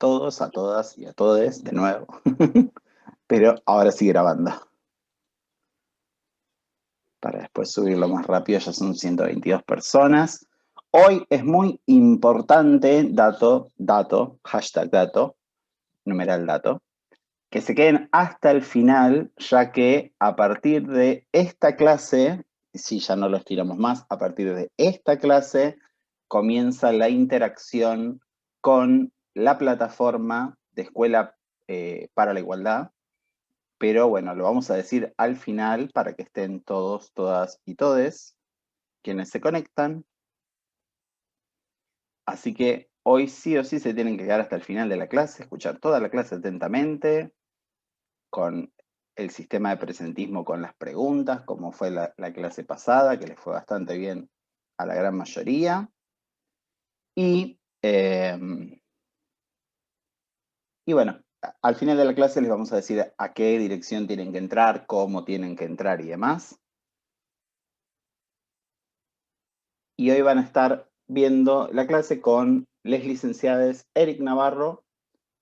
todos, a todas y a todes de nuevo. Pero ahora sí grabando. Para después subirlo más rápido, ya son 122 personas. Hoy es muy importante, hashtag dato, numeral dato, que se queden hasta el final, ya que a partir de esta clase, si ya no lo estiramos más, a partir de esta clase comienza la interacción con la plataforma de Escuela para la Igualdad, pero bueno, lo vamos a decir al final para que estén todos, todas y todes quienes se conectan. Así que hoy sí o sí se tienen que quedar hasta el final de la clase, escuchar toda la clase atentamente, con el sistema de presentismo con las preguntas, como fue la clase pasada, que les fue bastante bien a la gran mayoría. Y bueno, al final de la clase les vamos a decir a qué dirección tienen que entrar, cómo tienen que entrar y demás. Y hoy van a estar viendo la clase con les licenciadas Eric Navarro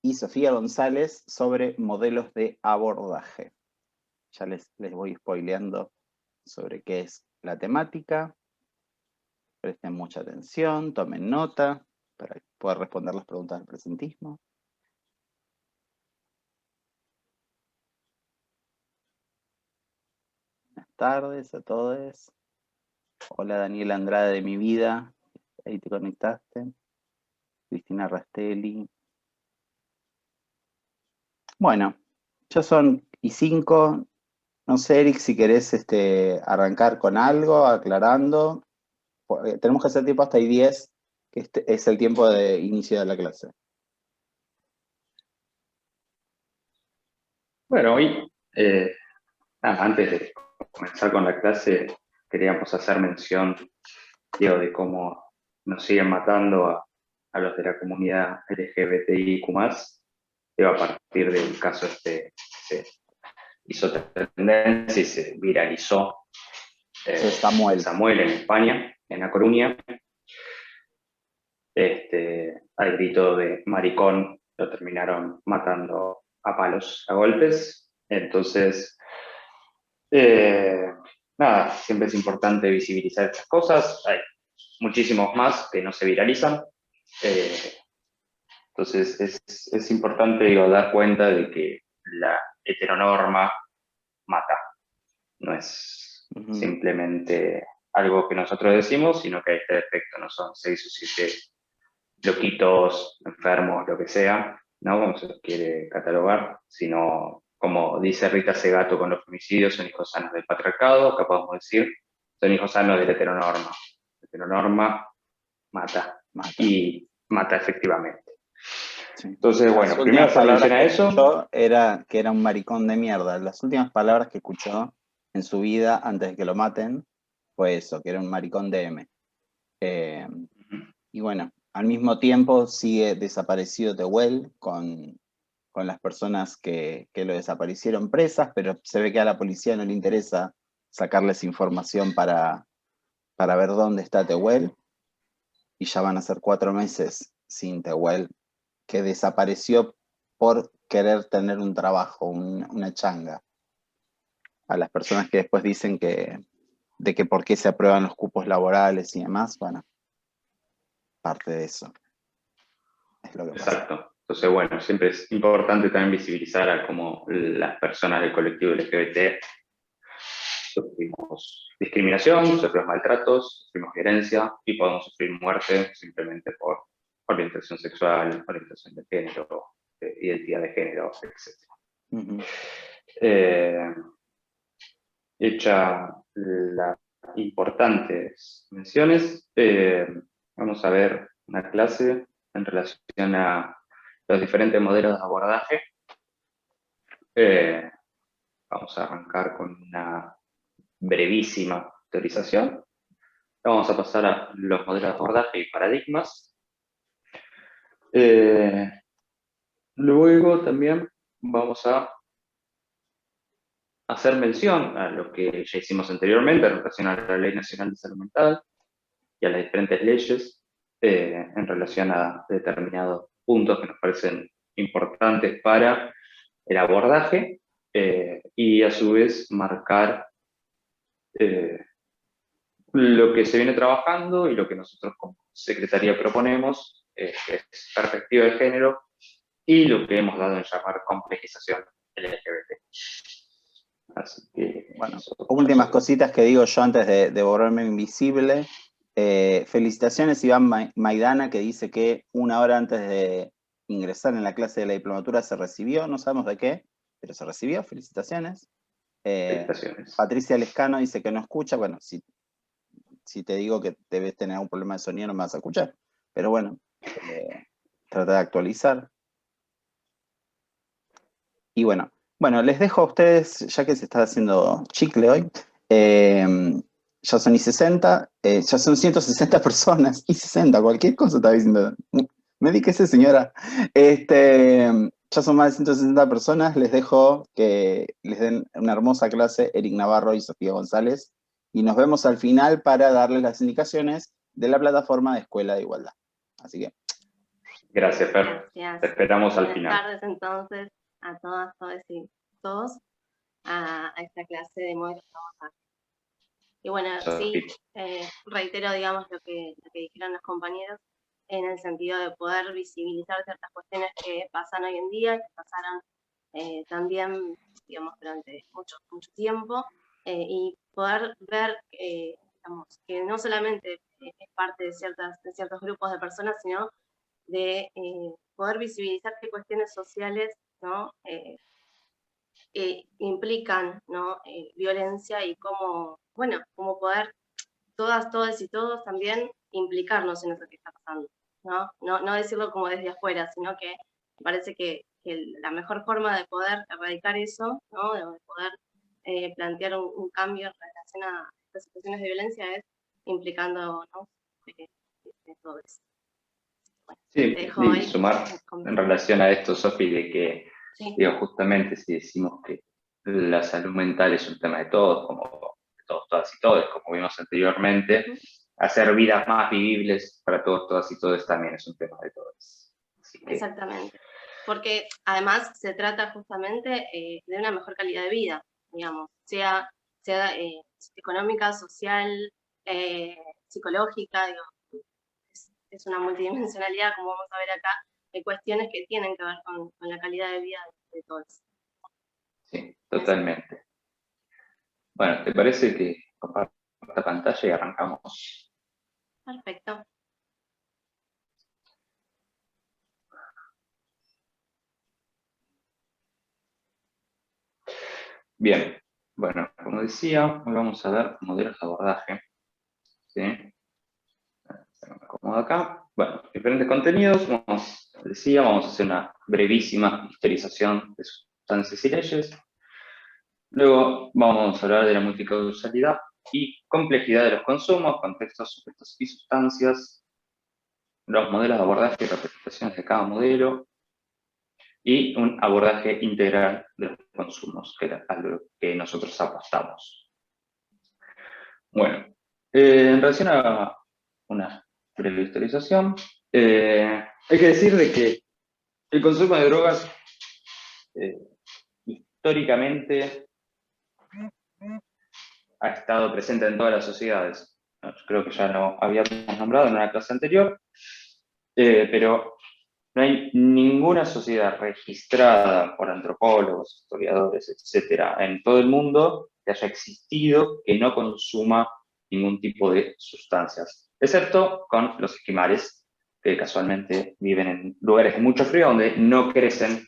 y Sofía González sobre modelos de abordaje. Ya les voy spoileando sobre qué es la temática. Presten mucha atención, tomen nota para poder responder las preguntas del presentismo. Buenas tardes a todos. Hola Daniela Andrade de mi vida, ahí te conectaste. Cristina Rastelli. Bueno, ya son y 5. No sé, Eric, si querés arrancar con algo, aclarando. Tenemos que hacer tiempo hasta ahí 10, que este es el tiempo de inicio de la clase. Bueno, hoy, antes de comenzar con la clase, queríamos hacer mención, de cómo nos siguen matando a los de la comunidad LGBTIQ+, a partir del caso se hizo tendencia y se viralizó de Samuel. Samuel en España, en La Coruña. Al grito de maricón lo terminaron matando a palos, a golpes. Entonces, nada, siempre es importante visibilizar estas cosas. Hay muchísimos más que no se viralizan. Entonces, es importante, dar cuenta de que la heteronorma mata. No es simplemente algo que nosotros decimos, sino que a este efecto no son 6 o 7 loquitos, enfermos, lo que sea, ¿no? Como se los quiere catalogar, sino, como dice Rita Segato con los femicidios, son hijos sanos del patriarcado, que podemos decir, son hijos sanos de la heteronorma. La heteronorma mata, y mata efectivamente. Sí. Entonces, bueno, primero hacer mención a eso. Era que era un maricón de mierda. Las últimas palabras que escuchó en su vida antes de que lo maten fue eso, que era un maricón de M. Y bueno, al mismo tiempo sigue desaparecido Tehuel con las personas que lo desaparecieron presas, pero se ve que a la policía no le interesa sacarles información para ver dónde está Tehuel. Y ya van a ser 4 meses sin Tehuel, que desapareció por querer tener un trabajo, una changa. A las personas que después dicen de que por qué se aprueban los cupos laborales y demás, bueno, parte de eso es lo que pasa. Exacto. Entonces, bueno, siempre es importante también visibilizar a cómo las personas del colectivo LGBT sufrimos discriminación, sufrimos maltratos, sufrimos violencia y podemos sufrir muerte simplemente por orientación sexual, orientación de género, identidad de género, etc. Hecha las importantes menciones, vamos a ver una clase en relación a los diferentes modelos de abordaje. Vamos a arrancar con una brevísima teorización. Vamos a pasar a los modelos de abordaje y paradigmas. Luego también vamos a hacer mención a lo que ya hicimos anteriormente en relación a la Ley Nacional de Salud Mental y a las diferentes leyes en relación a determinados puntos que nos parecen importantes para el abordaje y a su vez marcar lo que se viene trabajando y lo que nosotros como Secretaría proponemos, que es perspectiva de género y lo que hemos dado en llamar complejización LGBT. Así que, bueno, últimas cositas que digo yo antes de volverme invisible. Felicitaciones Iván Maidana, que dice que 1 hora antes de ingresar en la clase de la diplomatura se recibió, no sabemos de qué, pero se recibió, felicitaciones. felicitaciones. Patricia Lescano dice que no escucha, bueno, si te digo que debes tener algún problema de sonido no me vas a escuchar, pero bueno, trata de actualizar. Y bueno, les dejo a ustedes, ya que se está haciendo chicle hoy, ya son y 60, ya son 160 personas, y 60, cualquier cosa estaba diciendo. Medíquese, señora. Ya son más de 160 personas, les dejo que les den una hermosa clase Eric Navarro y Sofía González, y nos vemos al final para darles las indicaciones de la plataforma de Escuela de Igualdad. Así que. Gracias, Fer. Gracias. Te esperamos al final. Buenas tardes, entonces, a todas, todos y todos, a esta clase de modelos de abordaje. Y bueno, sí, reitero, digamos, lo que dijeron los compañeros, en el sentido de poder visibilizar ciertas cuestiones que pasan hoy en día, que pasaron también, digamos, durante mucho tiempo, y poder ver, digamos, que no solamente es parte de ciertos grupos de personas, sino de poder visibilizar qué cuestiones sociales, ¿no? Implican, ¿no? Violencia y cómo, bueno, cómo poder todas y todos también implicarnos en eso que está pasando, ¿no? No decirlo como desde afuera, sino que me parece que la mejor forma de poder erradicar eso, ¿no? De poder plantear un cambio en relación a estas situaciones de violencia es implicando, ¿no? Todo eso. Sí, y sumar en relación a esto, Sofi, de que, sí, digo, justamente si decimos que la salud mental es un tema de todos, como de todos, todas y todos, como vimos anteriormente, hacer vidas más vivibles para todos, todas y todos también es un tema de todos. Exactamente, porque además se trata justamente de una mejor calidad de vida, digamos, sea económica, social, psicológica, digo, es una multidimensionalidad, como vamos a ver acá, de cuestiones que tienen que ver con la calidad de vida de todos. Sí, totalmente. Bueno, ¿te parece que comparto esta pantalla y arrancamos? Perfecto. Bien, bueno, como decía, hoy vamos a ver modelos de abordaje. ¿Sí? Como acá, bueno, diferentes contenidos, vamos a hacer una brevísima historización de sustancias y leyes. Luego vamos a hablar de la multicausalidad y complejidad de los consumos, contextos, sujetos y sustancias, los modelos de abordaje y representaciones de cada modelo, y un abordaje integral de los consumos, que es a lo que nosotros apostamos. Bueno, en relación a una breve historización, hay que decir de que el consumo de drogas históricamente ha estado presente en todas las sociedades. Creo que ya lo habíamos nombrado en una clase anterior, pero no hay ninguna sociedad registrada por antropólogos, historiadores, etcétera, en todo el mundo que haya existido que no consuma ningún tipo de sustancias, excepto con los esquimales, que casualmente viven en lugares de mucho frío donde no crecen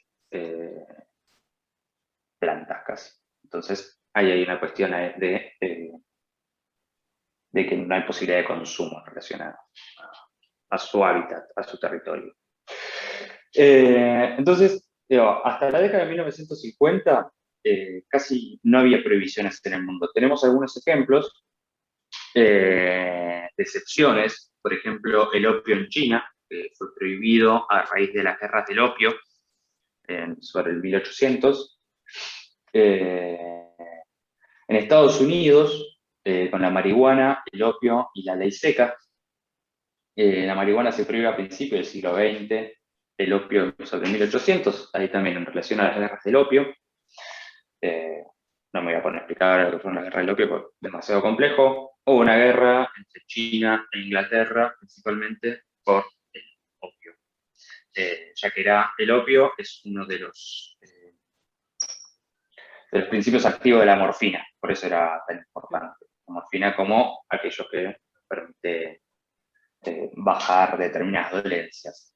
plantas casi. Entonces, ahí hay una cuestión de que no hay posibilidad de consumo relacionado a su hábitat, a su territorio. Entonces, hasta la década de 1950 casi no había prohibiciones en el mundo. Tenemos algunos ejemplos de excepciones, por ejemplo, el opio en China, que fue prohibido a raíz de las guerras del opio sobre el 1800. En Estados Unidos, con la marihuana, el opio y la ley seca, la marihuana se prohíbe a principios del siglo XX, el opio sobre 1800, ahí también en relación a las guerras del opio. No me voy a poner a explicar lo que fueron las guerras del opio porque es demasiado complejo. Hubo una guerra entre China e Inglaterra, principalmente por el opio. Ya que el opio es uno de los principios activos de la morfina, por eso era tan importante. La morfina como aquello que permite bajar determinadas dolencias.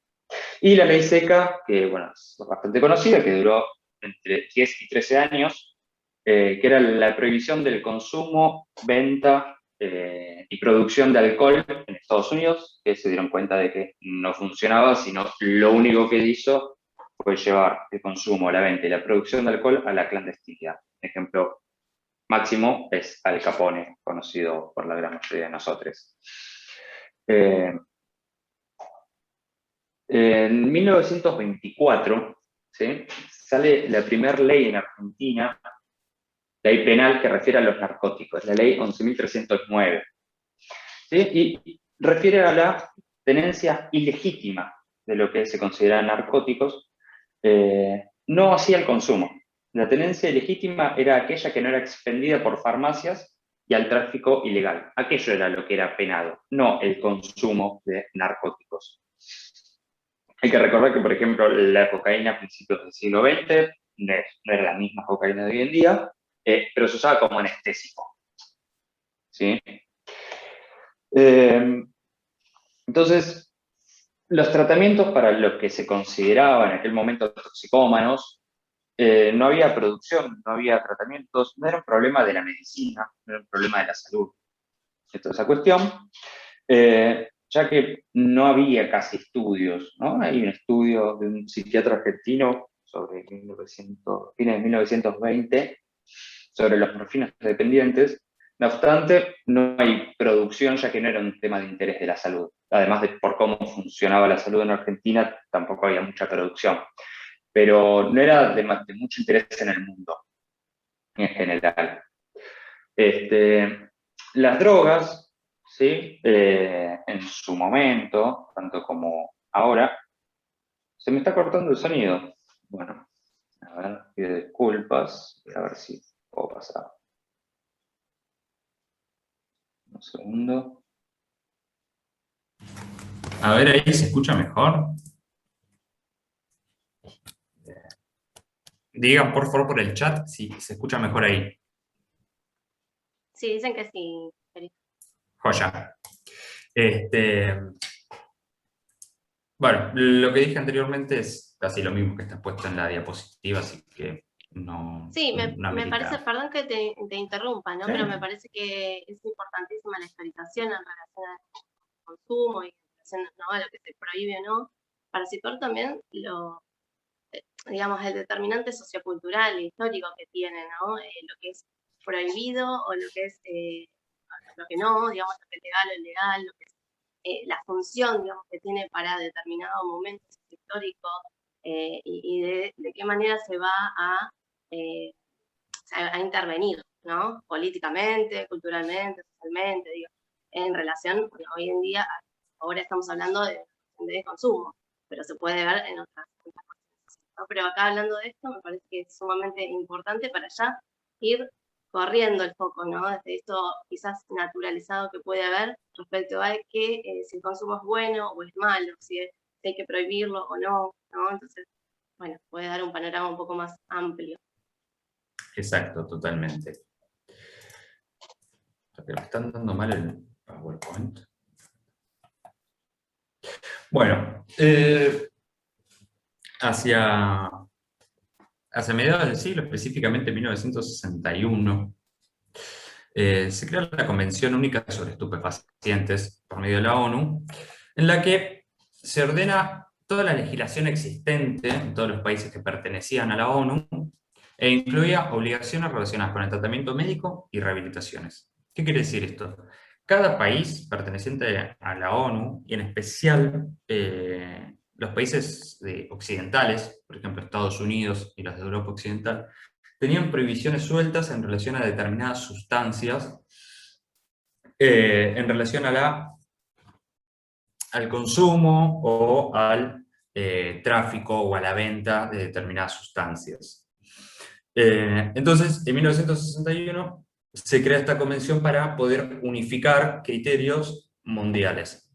Y la ley seca, que bueno, es bastante conocida, que duró entre 10 y 13 años, que era la prohibición del consumo, venta y producción de alcohol en Estados Unidos, que se dieron cuenta de que no funcionaba, sino lo único que hizo fue llevar el consumo, la venta y la producción de alcohol a la clandestinidad. Ejemplo máximo es Al Capone, conocido por la gran mayoría de nosotros. En 1924, ¿sí?, sale la primera ley en Argentina, ley penal que refiere a los narcóticos, la ley 11.309, ¿sí?, y refiere a la tenencia ilegítima de lo que se considera narcóticos, no hacia el consumo. La tenencia ilegítima era aquella que no era expendida por farmacias y al tráfico ilegal. Aquello era lo que era penado, no el consumo de narcóticos. Hay que recordar que, por ejemplo, la cocaína a principios del siglo XX no era la misma cocaína de hoy en día, pero se usaba como anestésico, ¿sí? Entonces, los tratamientos para los que se consideraban en aquel momento toxicómanos, no había producción, no había tratamientos, no era un problema de la medicina, no era un problema de la salud. Esto es esa cuestión, ya que no había casi estudios, ¿no? Hay un estudio de un psiquiatra argentino sobre fines de 1920 sobre los morfinas dependientes. No obstante, no hay producción, ya que no era un tema de interés de la salud. Además de por cómo funcionaba la salud en Argentina, tampoco había mucha producción. Pero no era de mucho interés en el mundo, en general. Las drogas, ¿sí?, en su momento, tanto como ahora, se me está cortando el sonido. Bueno, a ver, pido disculpas, a ver si puedo pasar. Un segundo. A ver, ahí se escucha mejor. Digan por favor por el chat si se escucha mejor ahí. Sí, dicen que sí. Joya. Bueno, lo que dije anteriormente es casi lo mismo que está puesto en la diapositiva, así que no. Sí, no me amerita. parece, perdón que te interrumpa, ¿no? Sí. Pero me parece que es importantísima la historización en relación al consumo y en relación, ¿no?, a lo que se prohíbe o no, para situar también digamos, el determinante sociocultural e histórico que tiene, ¿no? Lo que es prohibido o lo que es lo que no, digamos, lo que es legal o ilegal, lo que es la función, digamos, que tiene para determinado momento histórico y de qué manera se va a intervenir, ¿no? Políticamente, culturalmente, socialmente, digo, en relación, bueno, hoy en día, ahora estamos hablando de consumo, pero se puede ver en otras cosas, ¿no? Pero acá hablando de esto, me parece que es sumamente importante para ya ir corriendo el foco, ¿no? Desde esto quizás naturalizado que puede haber respecto a que si el consumo es bueno o es malo, si hay que prohibirlo o no, ¿no? Entonces, bueno, puede dar un panorama un poco más amplio. Exacto, totalmente. Pero me están dando mal el PowerPoint. Bueno, hacia mediados del siglo, específicamente 1961, se crea la Convención Única sobre Estupefacientes por medio de la ONU, en la que se ordena toda la legislación existente en todos los países que pertenecían a la ONU e incluía obligaciones relacionadas con el tratamiento médico y rehabilitaciones. ¿Qué quiere decir esto? Cada país perteneciente a la ONU, y en especial los países occidentales, por ejemplo Estados Unidos y los de Europa Occidental, tenían prohibiciones sueltas en relación a determinadas sustancias, en relación al consumo o al tráfico o a la venta de determinadas sustancias. Entonces, en 1961 se crea esta convención para poder unificar criterios mundiales.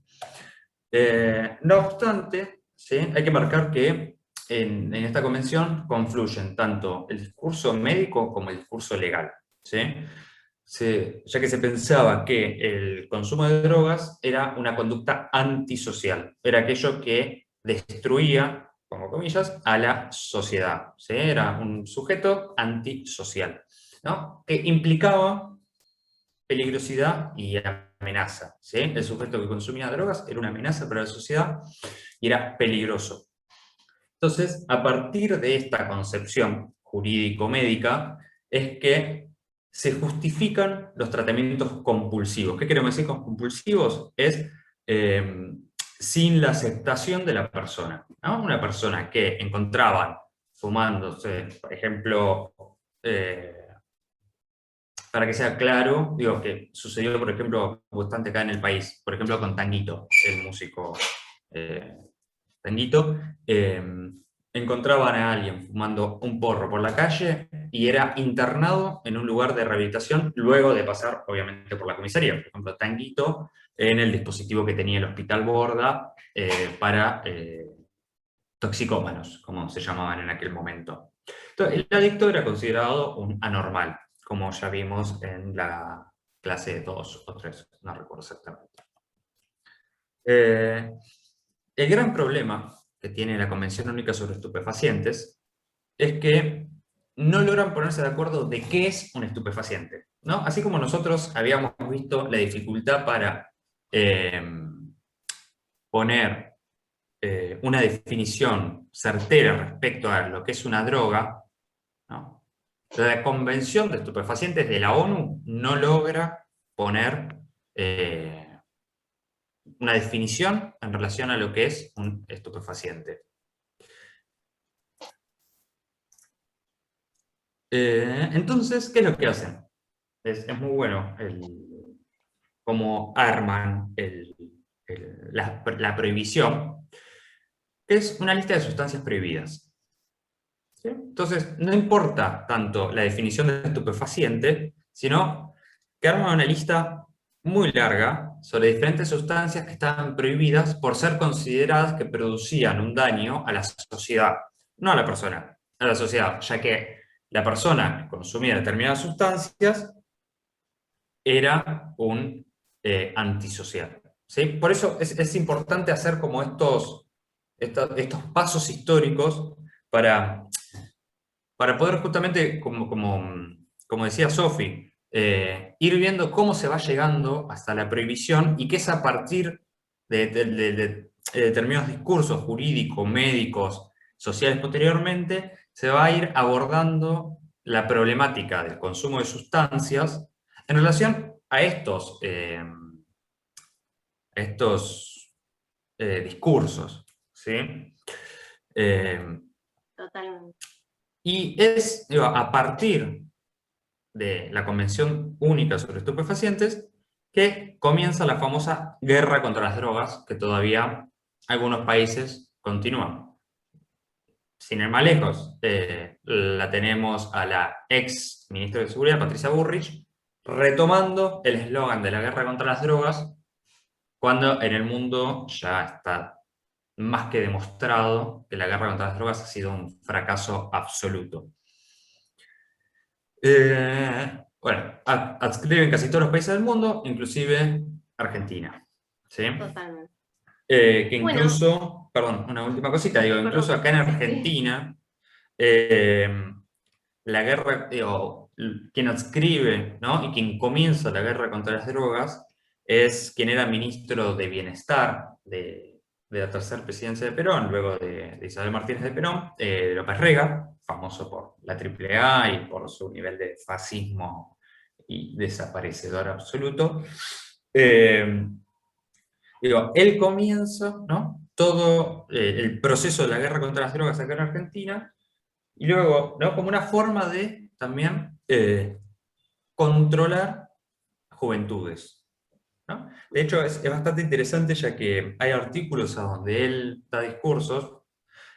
No obstante, ¿sí?, hay que marcar que en esta convención confluyen tanto el discurso médico como el discurso legal, ¿sí? Ya que se pensaba que el consumo de drogas era una conducta antisocial, era aquello que destruía, pongo comillas, a la sociedad, ¿sí? Era un sujeto antisocial, ¿no?, que implicaba peligrosidad y amenaza, ¿sí? El sujeto que consumía drogas era una amenaza para la sociedad y era peligroso. Entonces, a partir de esta concepción jurídico-médica, es que se justifican los tratamientos compulsivos. ¿Qué queremos decir con compulsivos? Es sin la aceptación de la persona, ¿no? Una persona que encontraban fumándose, por ejemplo, para que sea claro, digo que sucedió, por ejemplo, bastante acá en el país, por ejemplo, con Tanguito, el músico Tanguito, encontraban a alguien fumando un porro por la calle y era internado en un lugar de rehabilitación luego de pasar, obviamente, por la comisaría. Por ejemplo, Tanguito en el dispositivo que tenía el Hospital Borda para toxicómanos, como se llamaban en aquel momento. Entonces, el adicto era considerado un anormal, como ya vimos en la clase 2 o 3, no recuerdo exactamente. El gran problema que tiene la Convención Única sobre Estupefacientes es que no logran ponerse de acuerdo de qué es un estupefaciente, ¿no? Así como nosotros habíamos visto la dificultad para poner una definición certera respecto a lo que es una droga, ¿no? La Convención de Estupefacientes de la ONU no logra poner una definición en relación a lo que es un estupefaciente. Entonces, ¿qué es lo que hacen? Es muy bueno cómo arman la prohibición, que es una lista de sustancias prohibidas. ¿Sí? Entonces, no importa tanto la definición de estupefaciente, sino que arman una lista muy larga sobre diferentes sustancias que estaban prohibidas por ser consideradas que producían un daño a la sociedad, no a la persona, a la sociedad, ya que la persona que consumía determinadas sustancias era un antisocial, ¿sí? Por eso es importante hacer como estos pasos históricos para poder justamente, como decía Sofi, ir viendo cómo se va llegando hasta la prohibición y que es a partir de determinados discursos jurídicos, médicos, sociales posteriormente, se va a ir abordando la problemática del consumo de sustancias en relación a estos discursos, ¿sí? Totalmente. Y es, digo, a partir de la Convención Única sobre Estupefacientes que comienza la famosa guerra contra las drogas, que todavía algunos países continúan. Sin ir más lejos, la tenemos a la ex ministra de Seguridad, Patricia Bullrich, retomando el eslogan de la guerra contra las drogas, cuando en el mundo ya está más que demostrado que la guerra contra las drogas ha sido un fracaso absoluto. Bueno, adscriben casi todos los países del mundo, inclusive Argentina. ¿Sí? Totalmente. Que incluso, perdón, una última cosita, digo, incluso acá en Argentina, la guerra, digo, quien adscribe, ¿no?, y quien comienza la guerra contra las drogas es quien era ministro de Bienestar de la tercera presidencia de Perón, luego de Isabel Martínez de Perón, López Rega, famoso por la AAA y por su nivel de fascismo y desaparecedor absoluto. Digo, él comienza, ¿no?, todo el proceso de la guerra contra las drogas acá en Argentina, y luego, ¿no?, como una forma de también controlar juventudes, ¿no? De hecho, es bastante interesante, ya que hay artículos a donde él da discursos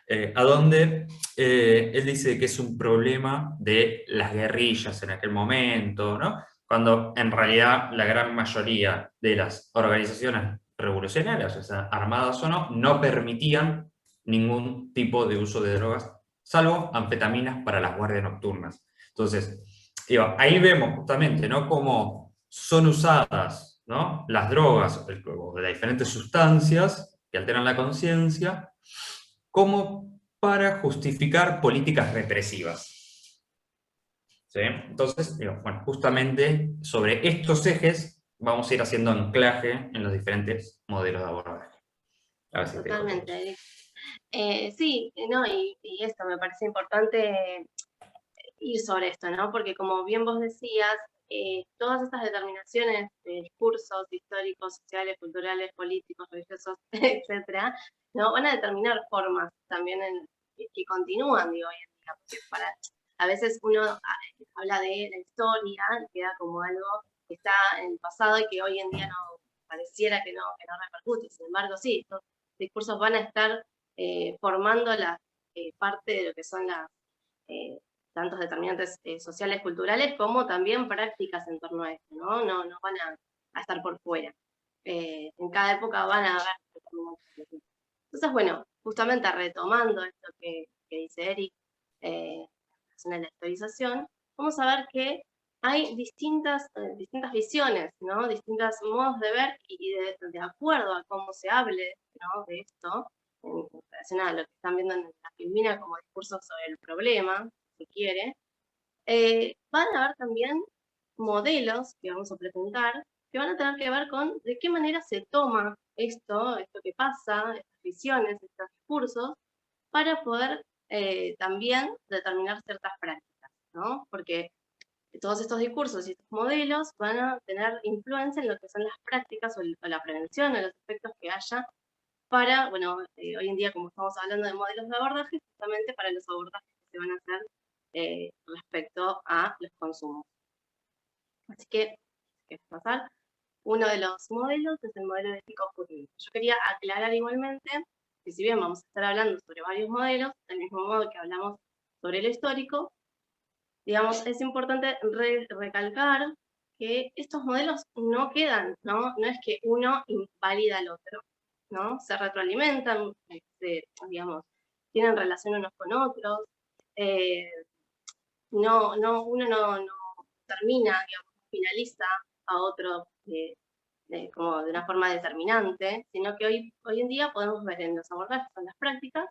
a donde él dice que es un problema de las guerrillas en aquel momento, ¿no? Cuando en realidad la gran mayoría de las organizaciones revolucionarias, o sea, armadas o no, no permitían ningún tipo de uso de drogas, salvo anfetaminas para las guardias nocturnas. Entonces, digo, ahí vemos justamente, ¿no?, cómo son usadas, ¿no?, las drogas o de diferentes sustancias que alteran la conciencia, como para justificar políticas represivas. ¿Sí? Entonces, digo, bueno, justamente sobre estos ejes vamos a ir haciendo anclaje en los diferentes modelos de abordaje. A ver si Totalmente, Eric. Sí, no, y esto me parece importante ir sobre esto, ¿no? Porque como bien vos decías, todas estas determinaciones de discursos históricos, sociales, culturales, políticos, religiosos, etcétera, ¿no? Van a determinar formas también que continúan, digo, hoy en día, porque a veces uno habla de la historia, queda como algo que está en el pasado y que hoy en día no pareciera que no repercute. Sin embargo, sí, estos discursos van a estar formando la parte de lo que son las tantos determinantes sociales, culturales, como también prácticas en torno a esto, ¿no? No van a estar por fuera. En cada época van a haber determinantes. Entonces, bueno, justamente retomando esto que dice Eric, en la historización, vamos a ver que hay distintas visiones, ¿no? Distintos modos de ver y de acuerdo a cómo se hable, ¿no?, de esto, en relación a lo que están viendo en la filmina como discursos sobre el problema, si quiere, van a haber también modelos que vamos a presentar que van a tener que ver con de qué manera se toma esto que pasa, estas visiones, estos discursos, para poder también determinar ciertas prácticas, ¿no? Porque todos estos discursos y estos modelos van a tener influencia en lo que son las prácticas o la prevención o los efectos que haya para, bueno, hoy en día como estamos hablando de modelos de abordaje, justamente para los abordajes que se van a hacer respecto a los consumos. Así que, ¿qué va a pasar? Uno de los modelos es el modelo ético jurídico. Yo quería aclarar igualmente que si bien vamos a estar hablando sobre varios modelos, del mismo modo que hablamos sobre lo histórico, digamos, es importante recalcar que estos modelos no quedan, ¿no? No es que uno invalida al otro, ¿no? Se retroalimentan, digamos, tienen relación unos con otros, uno no termina, digamos, finaliza a otro como de una forma determinante, sino que hoy en día podemos ver en los abordajes, en las prácticas,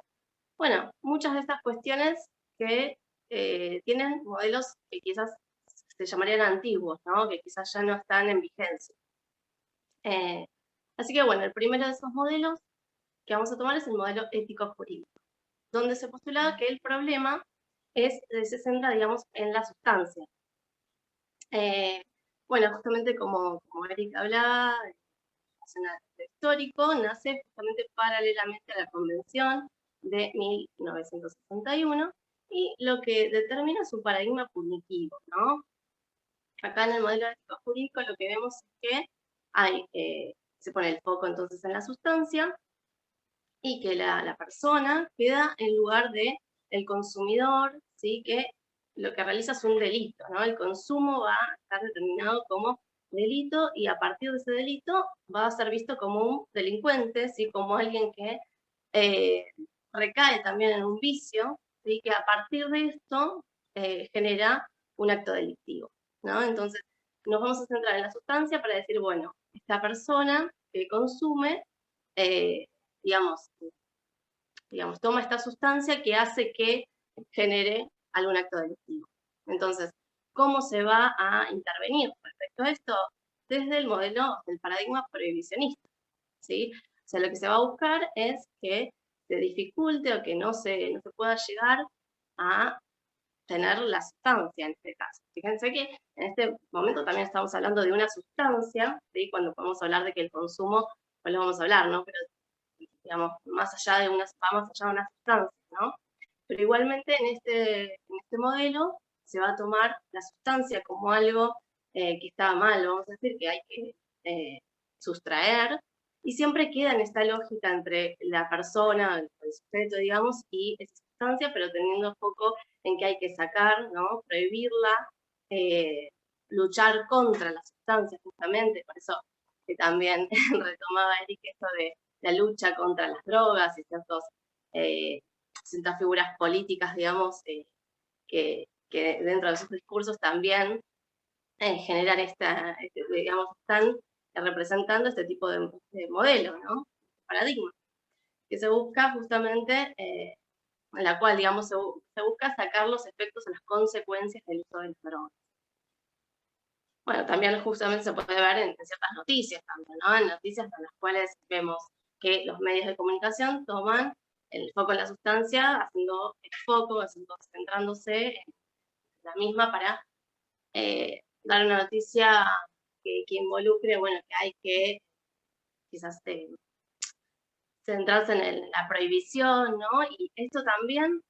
bueno, muchas de estas cuestiones que tienen modelos que quizás se llamarían antiguos, ¿no? Que quizás ya no están en vigencia. Así que bueno, el primero de esos modelos que vamos a tomar es el modelo ético-jurídico, donde se postulaba que el problema se centra, digamos, en la sustancia. Bueno, justamente como Eric hablaba, el histórico nace justamente paralelamente a la Convención de 1961 y lo que determina su paradigma punitivo, ¿no? Acá en el modelo ético jurídico lo que vemos es que se pone el foco entonces en la sustancia y que la persona queda en lugar de el consumidor, ¿sí?, que lo que realiza es un delito, ¿no? El consumo va a estar determinado como delito y a partir de ese delito va a ser visto como un delincuente, ¿sí?, como alguien que recae también en un vicio, ¿sí?, que a partir de esto genera un acto delictivo, ¿no? Entonces nos vamos a centrar en la sustancia para decir, bueno, esta persona que consume, digamos, toma esta sustancia que hace que genere algún acto delictivo. Entonces, ¿cómo se va a intervenir respecto a esto? Desde el modelo del paradigma prohibicionista, ¿sí? O sea, lo que se va a buscar es que se dificulte o que no se pueda llegar a tener la sustancia en este caso. Fíjense que en este momento también estamos hablando de una sustancia, ¿sí?, cuando podemos hablar de que el consumo, pues lo vamos a hablar, ¿no? Pero digamos, más allá de una sustancia, ¿no? Pero igualmente en este modelo se va a tomar la sustancia como algo que está mal, vamos a decir, que hay que sustraer, y siempre queda en esta lógica entre la persona, el sujeto, digamos, y esa sustancia, pero teniendo foco en que hay que sacar, ¿no? Prohibirla, luchar contra la sustancia, justamente, por eso que también retomaba Eric esto de la lucha contra las drogas y ciertas figuras políticas, digamos, que dentro de sus discursos también generan digamos, están representando este tipo de modelo, ¿no? Paradigma, que se busca justamente, en la cual, digamos, se busca sacar los efectos o las consecuencias del uso de las drogas. Bueno, también justamente se puede ver en ciertas noticias también, ¿no? En noticias en las cuales vemos que los medios de comunicación toman el foco en la sustancia, haciendo el foco, centrándose en la misma para dar una noticia que involucre, bueno, que hay que quizás centrarse en la prohibición, ¿no? Y esto también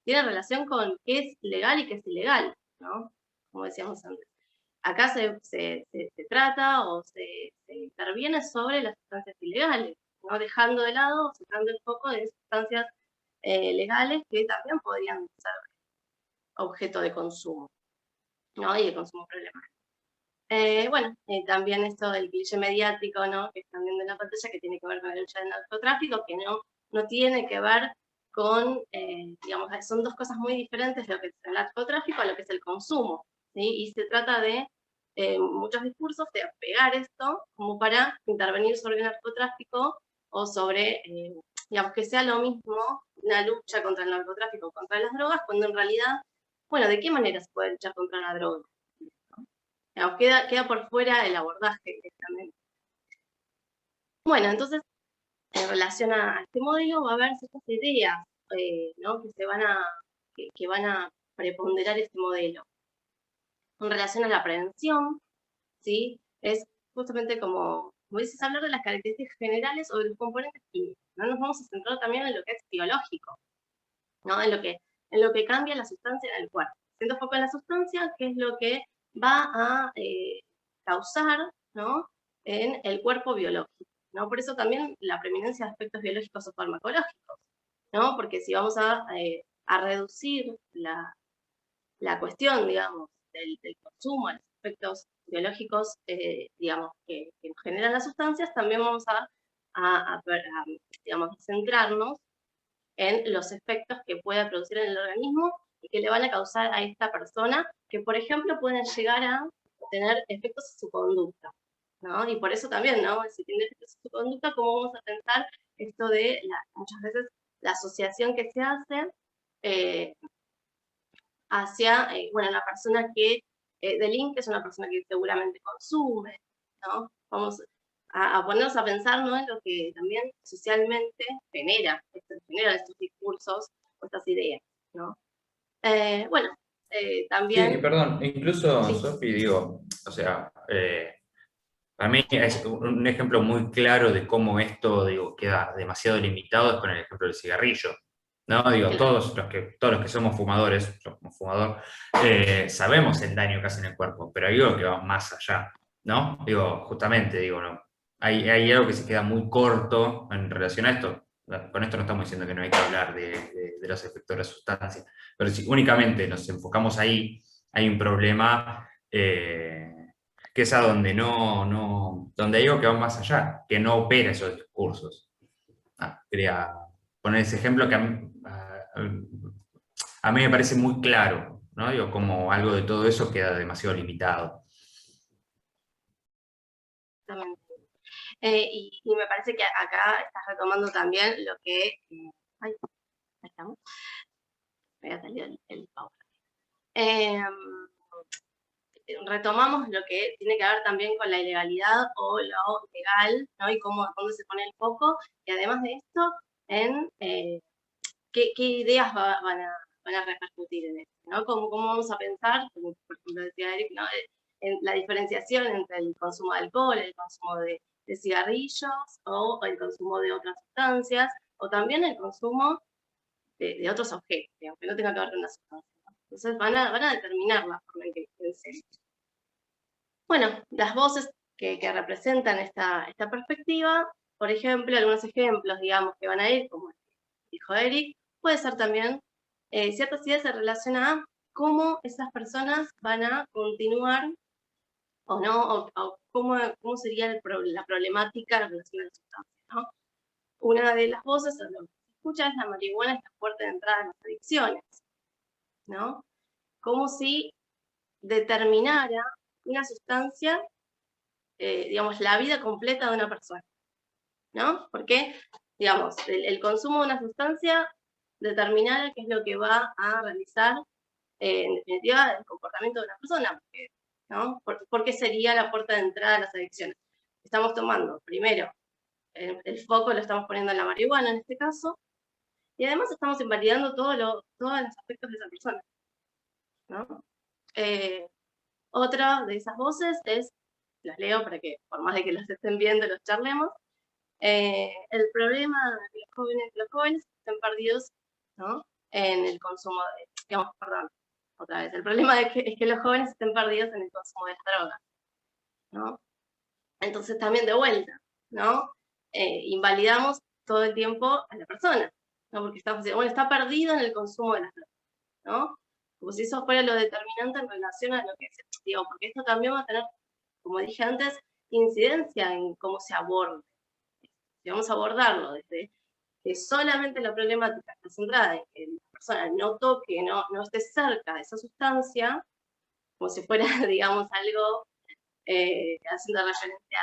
tiene relación con qué es legal y qué es ilegal, ¿no? Como decíamos antes. Acá se trata o se interviene sobre las sustancias ilegales, ¿no? Dejando de lado, sacando el foco de sustancias legales que también podrían ser objeto de consumo, ¿no? Y de consumo problemático. Bueno, también esto del cliché mediático, ¿no? Que están viendo en la pantalla, que tiene que ver con la lucha del narcotráfico, que no tiene que ver con, digamos, son dos cosas muy diferentes, lo que es el narcotráfico a lo que es el consumo, ¿sí? Y se trata de muchos discursos de pegar esto como para intervenir sobre el narcotráfico o sobre, digamos, que sea lo mismo una lucha contra el narcotráfico, contra las drogas, cuando en realidad, bueno, ¿de qué manera se puede luchar contra la droga? Digamos, queda por fuera el abordaje directamente. Bueno, entonces, en relación a este modelo, va a haber ciertas ideas, ¿no? que van a preponderar este modelo. En relación a la prevención, ¿sí? Es justamente como dices, hablar de las características generales o de los componentes químicos, ¿no? Nos vamos a centrar también en lo que es biológico, ¿no? En lo que cambia la sustancia en el cuerpo. Haciendo foco en la sustancia, que es lo que va a causar, ¿no? En el cuerpo biológico, ¿no? Por eso también la preeminencia de aspectos biológicos o farmacológicos, ¿no? Porque si vamos a reducir la cuestión, digamos, del consumo, los efectos biológicos, digamos, que nos generan las sustancias, también vamos digamos, centrarnos en los efectos que pueda producir en el organismo y que le van a causar a esta persona, que por ejemplo pueden llegar a tener efectos en su conducta, ¿no? Y por eso también, ¿no? Si tiene efectos en su conducta, ¿cómo vamos a pensar esto de muchas veces la asociación que se hace hacia, bueno, la persona que delinque es una persona que seguramente consume, ¿no? Vamos a ponernos a pensar, ¿no? En lo que también socialmente genera estos discursos o estas ideas, ¿no? Bueno, también... Sí, perdón, incluso, sí. Sofi, digo, o sea, para mí es un ejemplo muy claro de cómo esto, digo, queda demasiado limitado es con el ejemplo del cigarrillo. ¿No? Digo, todos los que somos fumadores, yo como fumador, sabemos el daño que hace en el cuerpo, pero hay algo que va más allá, ¿no? Digo, justamente, digo, ¿no? Hay algo que se queda muy corto en relación a esto. Con esto no estamos diciendo que no hay que hablar de los efectos de la sustancia, pero si únicamente nos enfocamos ahí, hay un problema que es a donde donde hay algo que va más allá, que no opera esos discursos. Quería poner ese ejemplo que a mí me parece muy claro, ¿no? Digo, como algo de todo eso queda demasiado limitado. Exactamente. Y me parece que acá estás retomando también lo que... ahí estamos. Me voy a salir el PowerPoint. Retomamos lo que tiene que ver también con la ilegalidad o lo legal, ¿no? Y dónde se pone el foco, y además de esto, en qué ideas van a repercutir en esto, ¿no? ¿Cómo vamos a pensar, como por ejemplo decía Eric, ¿no? En la diferenciación entre el consumo de alcohol, el consumo de cigarrillos o el consumo de otras sustancias, o también el consumo de otros objetos, digamos, que no tenga que ver con la sustancia, ¿no? Entonces van a determinar la forma en que pensemos. Bueno, las voces que representan esta perspectiva. Por ejemplo, algunos ejemplos, digamos, que van a ir, como dijo Eric, puede ser también ciertas ideas en relación a cómo esas personas van a continuar o no, o cómo sería la problemática en relación a la sustancia, ¿no? Una de las voces, o lo que se escucha, es la marihuana es la puerta de entrada a las adicciones, ¿no? Como si determinara una sustancia, digamos, la vida completa de una persona, ¿no? Porque, digamos, el consumo de una sustancia determinara qué es lo que va a realizar, en definitiva, el comportamiento de una persona, ¿no? Porque sería la puerta de entrada a las adicciones. Estamos tomando, primero, el foco lo estamos poniendo en la marihuana en este caso, y además estamos invalidando todos los aspectos de esa persona, ¿no? Otra de esas voces es, las leo para que, por más de que las estén viendo, los charlemos. El problema de los jóvenes están perdidos, ¿no? En el consumo de, digamos, perdón, otra vez, el problema es que los jóvenes estén perdidos en el consumo de las drogas, ¿no? Entonces también de vuelta, ¿no? Invalidamos todo el tiempo a la persona, ¿no? Porque estamos diciendo, bueno, está perdido en el consumo de las drogas, ¿no? Como si eso fuera lo determinante en relación a lo que se digo, porque esto también va a tener, como dije antes, incidencia en cómo se aborda. Si vamos a abordarlo desde que solamente la problemática está centrada en que la persona no toque, no esté cerca de esa sustancia, como si fuera, digamos, algo haciendo referencia,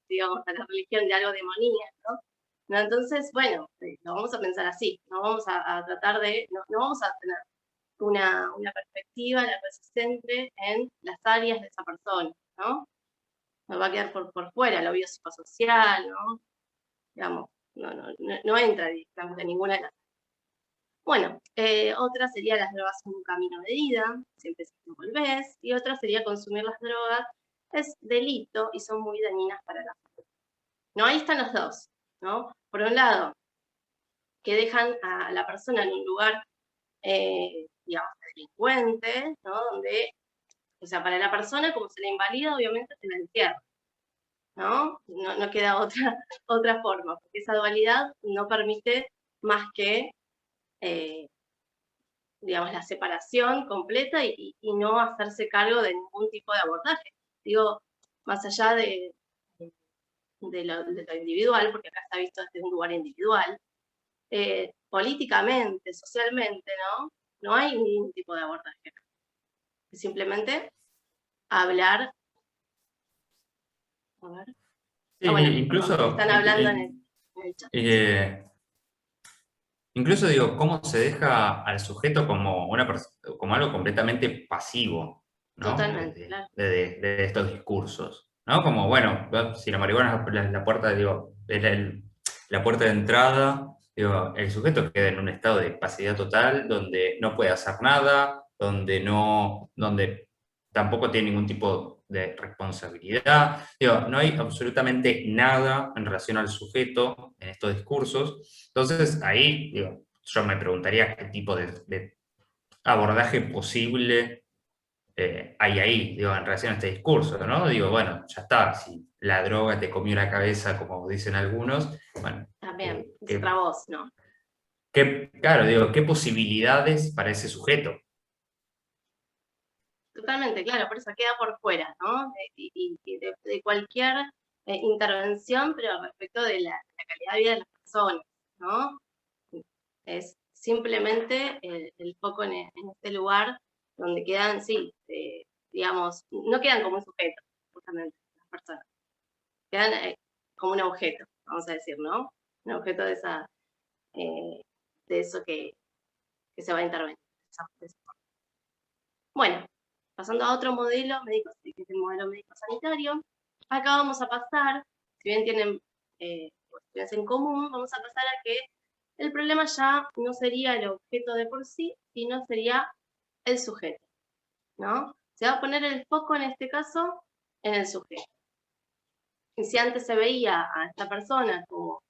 digamos, a la religión de algo demoníaco, ¿no? ¿No? Entonces, bueno, lo vamos a pensar así, no vamos a tratar de, no vamos a tener una perspectiva en la que se centre en las áreas de esa persona, ¿no? Nos va a quedar por fuera lo biopsicosocial, ¿no? Digamos, no entra, digamos, de ninguna de las. Bueno, otra sería las drogas como un camino de vida, siempre si no volvés, y otra sería consumir las drogas, es delito y son muy dañinas para la salud. ¿No? Ahí están los dos, ¿no? Por un lado, que dejan a la persona en un lugar, digamos, delincuente, ¿no? Donde, o sea, para la persona, como se la invalida, obviamente se la encierra, ¿no? No queda otra forma, porque esa dualidad no permite más que, digamos, la separación completa y no hacerse cargo de ningún tipo de abordaje. Digo, más allá de lo individual, porque acá está visto desde un lugar individual, políticamente, socialmente, ¿no? No hay ningún tipo de abordaje. Es simplemente hablar. A ver. Sí, Bueno, incluso, perdón, están hablando en el chat. Incluso digo, cómo se deja al sujeto como, como algo completamente pasivo, ¿no? Totalmente, claro. De estos discursos, ¿no? Como, bueno, si la marihuana es la puerta, digo, la puerta de entrada, digo, el sujeto queda en un estado de pasividad total, donde no puede hacer nada, donde tampoco tiene ningún tipo de responsabilidad. Digo, no hay absolutamente nada en relación al sujeto en estos discursos. Entonces, ahí, digo, yo me preguntaría qué tipo de abordaje posible hay ahí, digo, en relación a este discurso, ¿no? Digo, bueno, ya está, si la droga te comió la cabeza, como dicen algunos, bueno. También, es otra voz, ¿no? Claro, digo, ¿qué posibilidades para ese sujeto? Totalmente, claro, por eso queda por fuera, ¿no? De cualquier intervención, pero respecto de la calidad de vida de las personas, ¿no? Es simplemente el foco en este lugar donde quedan, sí, digamos, no quedan como un sujeto, justamente, las personas. Quedan como un objeto, vamos a decir, ¿no? Un objeto de eso que se va a intervenir. Bueno, pasando a otro modelo médico, que es el modelo médico sanitario, acá vamos a pasar, si bien tienen cuestiones en común, vamos a pasar a que el problema ya no sería el objeto de por sí, sino sería el sujeto, ¿no? Se va a poner el foco en este caso en el sujeto. Y si antes se veía a esta persona como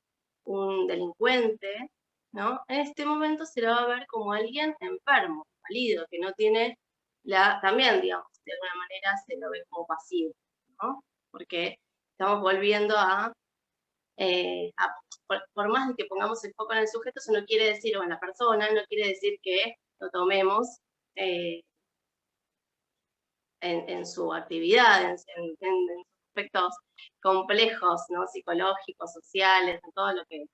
un delincuente, ¿no? En este momento se lo va a ver como alguien enfermo, válido, que no tiene también, digamos, de alguna manera se lo ve como pasivo, ¿no? porque estamos volviendo por más de que pongamos el foco en el sujeto, eso no quiere decir, o en la persona, no quiere decir que lo tomemos en su actividad, en aspectos complejos, ¿no? Psicológicos, sociales, en todo lo que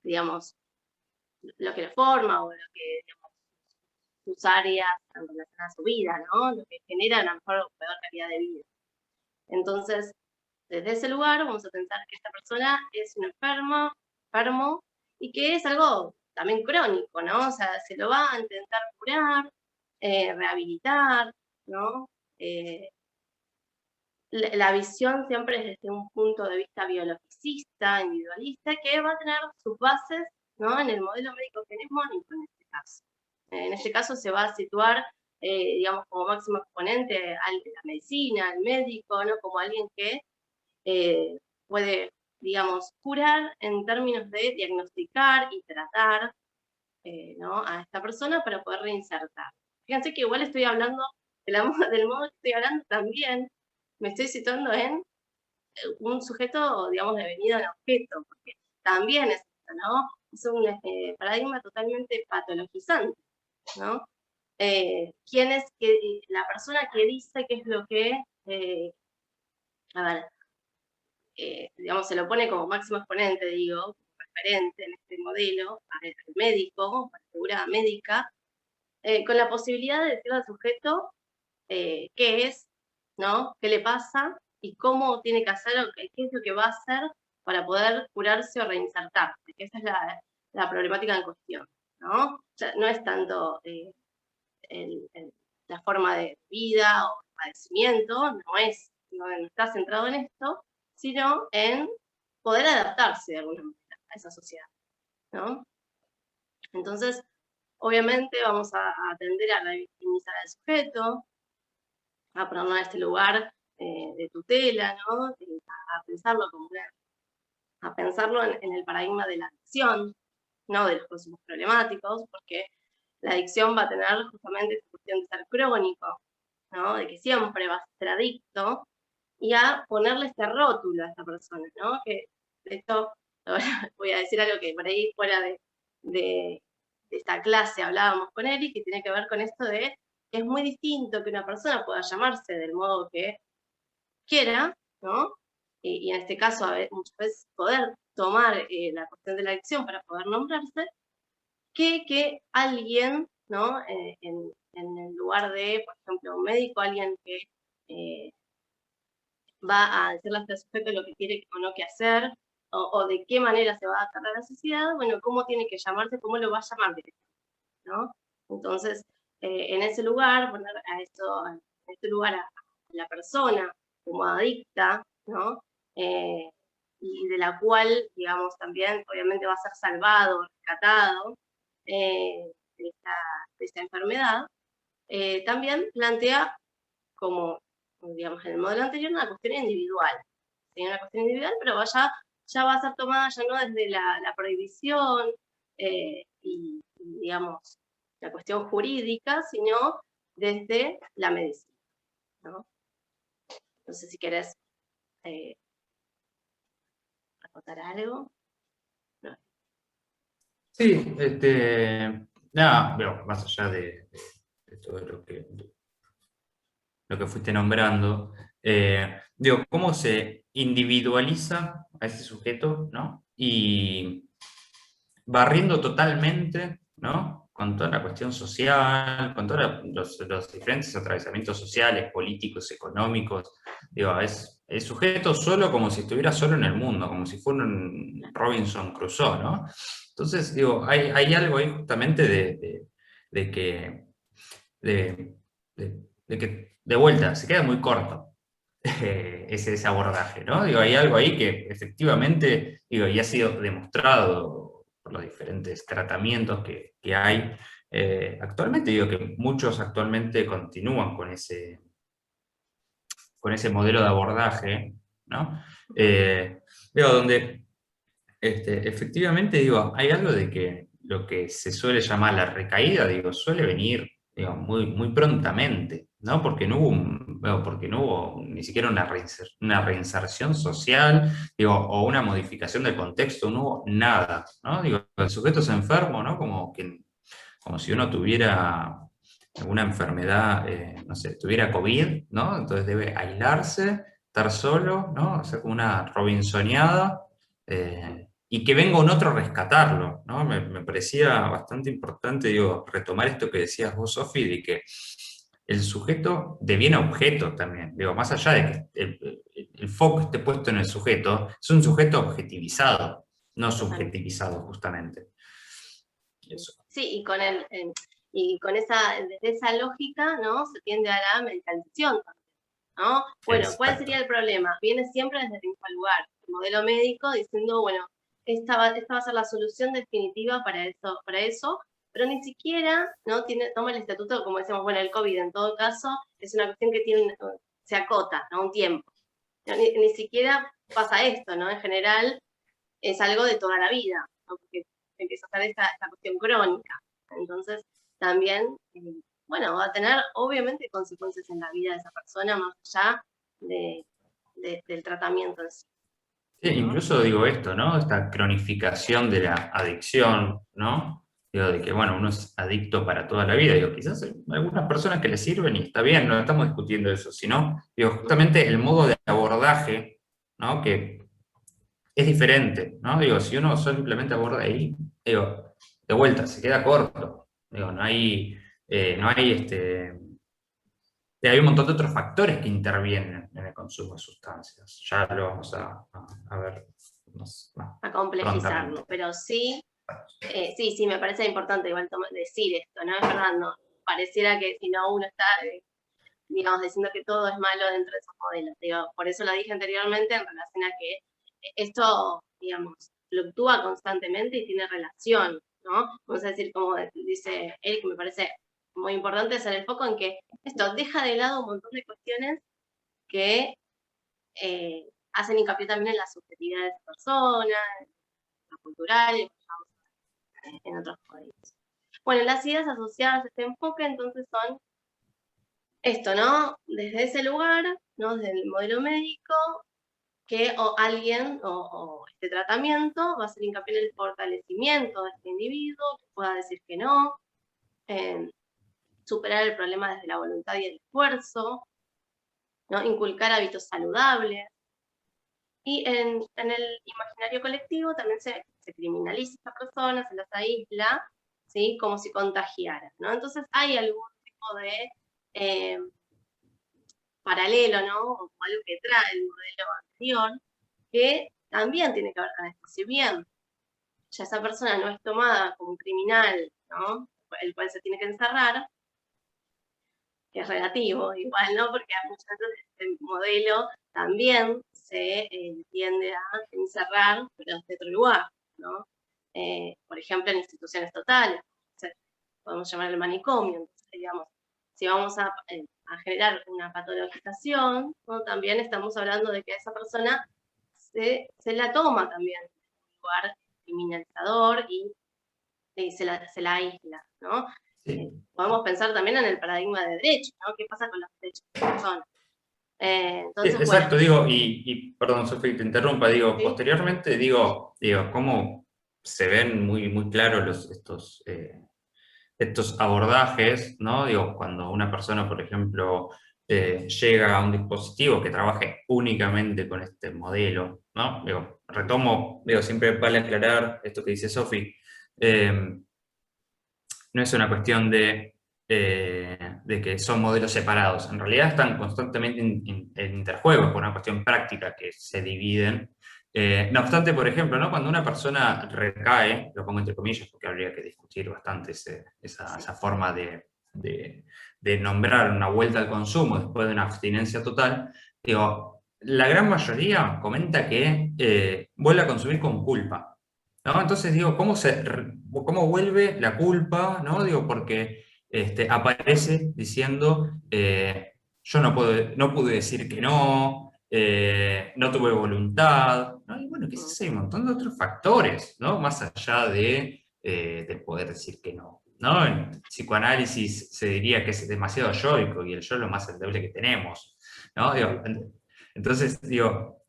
digamos, lo que lo forma, o lo que, digamos, sus áreas en relación a su vida, ¿no? Lo que genera a lo mejor peor calidad de vida. Entonces, desde ese lugar vamos a pensar que esta persona es un enfermo, y que es algo también crónico, ¿no? O sea, se lo va a intentar curar, rehabilitar, ¿no? La visión siempre es desde un punto de vista biologicista, individualista, que va a tener sus bases, ¿no? En el modelo médico hegemónico en este caso. En este caso se va a situar, digamos, como máximo exponente a la medicina, al médico, ¿no? Como alguien que puede, digamos, curar en términos de diagnosticar y tratar, ¿no? A esta persona para poder reinsertar. Fíjense que igual estoy hablando del modo que estoy hablando también, me estoy situando en un sujeto, digamos, devenido en objeto, porque también es esto, ¿no? Es un paradigma totalmente patologizante, ¿no? ¿Quién es la persona que dice qué es lo que, a ver, digamos, se lo pone como máximo exponente, digo, como referente en este modelo, al médico, a la figura médica, con la posibilidad de decirle al sujeto qué es, ¿no? ¿Qué le pasa? Y cómo tiene que hacer, qué es lo que va a hacer para poder curarse o reinsertarse, que esa es la problemática en cuestión, ¿no? O sea, no es tanto la forma de vida o el padecimiento, no está centrado en esto, sino en poder adaptarse de alguna manera a esa sociedad, ¿no? Entonces, obviamente vamos a atender a revictimizar al sujeto, a ponerlo en este lugar de tutela, ¿no? A pensarlo a pensarlo en el paradigma de la adicción, no de los consumos problemáticos, porque la adicción va a tener justamente esta cuestión de ser crónico, ¿no? De que siempre va a ser adicto, y a ponerle este rótulo a esta persona, ¿no? Que de esto voy a decir algo que por ahí fuera de esta clase hablábamos con Eric, que tiene que ver con esto de que es muy distinto que una persona pueda llamarse del modo que quiera, ¿no? Y en este caso, muchas veces poder tomar la cuestión de la adicción para poder nombrarse, que alguien, ¿no? En el lugar de, por ejemplo, un médico, alguien que va a decirle a este sujeto lo que tiene o no que hacer, o de qué manera se va a adaptar a la sociedad, bueno, cómo tiene que llamarse, cómo lo va a llamar directamente, ¿no? Entonces, en ese lugar, poner en este lugar a la persona como adicta, ¿no? Y de la cual, digamos, también obviamente va a ser salvado, rescatado de esta enfermedad, también plantea como, digamos, en el modelo anterior, una cuestión individual. ¿Sí? Una cuestión individual, pero ya va a ser tomada ya no desde la prohibición y, digamos, la cuestión jurídica, sino desde la medicina, ¿no? No sé si querés acotar algo. No. Sí, nada, veo, más allá de todo lo que fuiste nombrando, digo, cómo se individualiza a ese sujeto, ¿no? Y barriendo totalmente, ¿no? Con toda la cuestión social, con todos los diferentes atravesamientos sociales, políticos, económicos, digo, es el sujeto solo como si estuviera solo en el mundo, como si fuera un Robinson Crusoe, ¿no? Entonces, digo, hay algo ahí justamente de que de vuelta, se queda muy corto ese abordaje, ¿no? Digo, hay algo ahí que efectivamente, digo, y ha sido demostrado por los diferentes tratamientos que hay actualmente, digo que muchos actualmente continúan con ese modelo de abordaje, ¿no? Digo, donde efectivamente, digo, hay algo de que lo que se suele llamar la recaída, digo, suele venir, digo, muy, muy prontamente, ¿no? Porque no hubo, porque no hubo ni siquiera una reinserción social, digo, o una modificación del contexto, no hubo nada, ¿no? Digo, el sujeto es enfermo, ¿no? Como si uno tuviera alguna enfermedad, no sé, tuviera COVID, ¿no? Entonces debe aislarse, estar solo, ¿no? Hacer como una robinsoneada, y que venga un otro a rescatarlo, ¿no? Me parecía bastante importante, digo, retomar esto que decías vos, Sofi, de que el sujeto deviene objeto también, digo, más allá de que el foco esté puesto en el sujeto, es un sujeto objetivizado, no subjetivizado justamente. Eso. Sí, y con desde esa lógica, ¿no? Se tiende a la medicalización, ¿no? Bueno, ¿cuál sería el problema? Viene siempre desde el mismo lugar, el modelo médico diciendo, bueno, esta va a ser la solución definitiva para eso, pero ni siquiera, ¿no? Toma el estatuto, como decíamos, bueno, el COVID en todo caso es una cuestión que se acota, ¿no? Un tiempo. Ni siquiera pasa esto, ¿no? En general es algo de toda la vida, ¿no? Porque empieza a ser esta cuestión crónica. Entonces, también, bueno, va a tener obviamente consecuencias en la vida de esa persona, más allá del tratamiento en sí. Sí, incluso digo esto, ¿no? Esta cronificación de la adicción, ¿no? Digo, de que, bueno, uno es adicto para toda la vida. Digo, quizás hay algunas personas que le sirven y está bien, no estamos discutiendo eso, sino, digo, justamente el modo de abordaje, ¿no? Que es diferente, ¿no? Digo, si uno simplemente aborda ahí, digo, de vuelta, se queda corto. Digo, hay un montón de otros factores que intervienen en el consumo de sustancias. Ya lo vamos a ver. A complejizarlo, pero sí, sí, me parece importante igual decir esto, ¿no? Es verdad, no, pareciera que si no uno está, digamos, diciendo que todo es malo dentro de esos modelos. Digo, por eso lo dije anteriormente en relación a que esto, digamos, fluctúa constantemente y tiene relación, ¿no? Vamos a decir, como dice Eric, me parece muy importante hacer el foco en que esto deja de lado un montón de cuestiones que hacen hincapié también en la subjetividad de esa persona, en lo cultural, en otros códigos. Bueno, las ideas asociadas a este enfoque entonces son esto, ¿no? Desde ese lugar, ¿no? Desde el modelo médico, que alguien o este tratamiento va a hacer hincapié en el fortalecimiento de este individuo, que pueda decir que no, superar el problema desde la voluntad y el esfuerzo, ¿no? Inculcar hábitos saludables. Y en el imaginario colectivo también se criminaliza a esta persona, se las aísla, ¿sí? Como si contagiara, ¿no? Entonces hay algún tipo de paralelo, ¿no? O algo que trae el modelo anterior, que también tiene que ver con esto. Si bien ya esa persona no es tomada como un criminal, ¿no? El cual se tiene que encerrar, que es relativo igual, ¿no? Porque muchas veces este modelo también se tiende a encerrar, pero desde otro lugar, ¿no? Por ejemplo, en instituciones totales, podemos llamar el manicomio. Entonces, digamos, si vamos a generar una patologización, ¿no? También estamos hablando de que a esa persona se la toma también en un lugar criminalizador y se la aísla, ¿no? Sí. Podemos pensar también en el paradigma de derecho, ¿no? ¿Qué pasa con los derechos de las personas? Entonces, exacto, bueno. digo, y perdón, Sofía, te interrumpa, digo, ¿sí? Posteriormente, digo, cómo se ven muy, muy claros estos abordajes, ¿no? Digo, cuando una persona, por ejemplo, llega a un dispositivo que trabaje únicamente con este modelo, ¿no? Digo, siempre vale aclarar esto que dice Sofi, no es una cuestión de que son modelos separados, en realidad están constantemente en interjuegos por una cuestión práctica que se dividen. No obstante, por ejemplo, ¿no? Cuando una persona recae, lo pongo entre comillas porque habría que discutir bastante esa forma de nombrar una vuelta al consumo después de una abstinencia total, digo, la gran mayoría comenta que vuelve a consumir con culpa. ¿No? Entonces digo, ¿cómo vuelve la culpa? ¿No? Digo, porque aparece diciendo, yo no pude decir que no, no tuve voluntad, ¿no? Y bueno, qué sé, hay un montón de otros factores, ¿no? Más allá de poder decir que no. ¿no? En psicoanálisis se diría que es demasiado yoico, y el yo es lo más endeble que tenemos, ¿no? Digo, entonces, digo,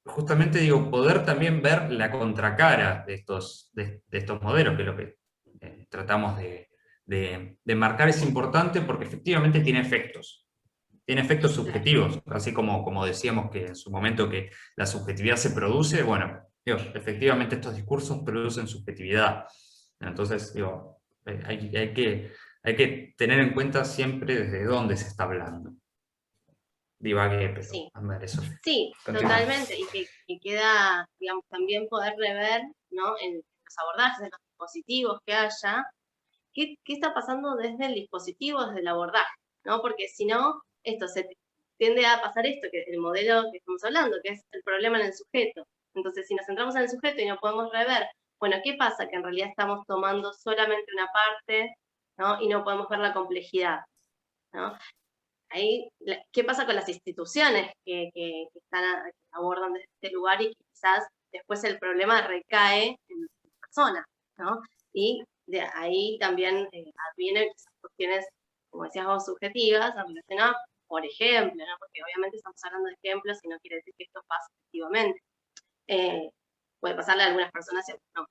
justamente digo, poder también ver la contracara de estos modelos, que es lo que tratamos de marcar, es importante porque efectivamente tiene efectos. Tiene efectos subjetivos, así como decíamos que en su momento que la subjetividad se produce, bueno, digo, efectivamente estos discursos producen subjetividad. Entonces, digo, hay que tener en cuenta siempre desde dónde se está hablando. Divagué, pero Sí. a ver, eso. Sí, Continúa. totalmente, y que queda, digamos, también poder rever, ¿no? En los abordajes, en los dispositivos que haya, qué está pasando desde el dispositivo, desde el abordaje, ¿no? Porque si no, esto se tiende a pasar esto, que es el modelo que estamos hablando, que es el problema en el sujeto. Entonces, si nos centramos en el sujeto y no podemos rever, bueno, ¿qué pasa? Que en realidad estamos tomando solamente una parte, ¿no? Y no podemos ver la complejidad, ¿no? Ahí, ¿qué pasa con las instituciones que abordan desde este lugar y que quizás después el problema recae en la persona, ¿no? Y de ahí también advienen esas cuestiones, como decías vos, subjetivas, relacionadas, por ejemplo, ¿no? Porque obviamente estamos hablando de ejemplos y no quiere decir que esto pase efectivamente. Puede pasarle a algunas personas y a otras no.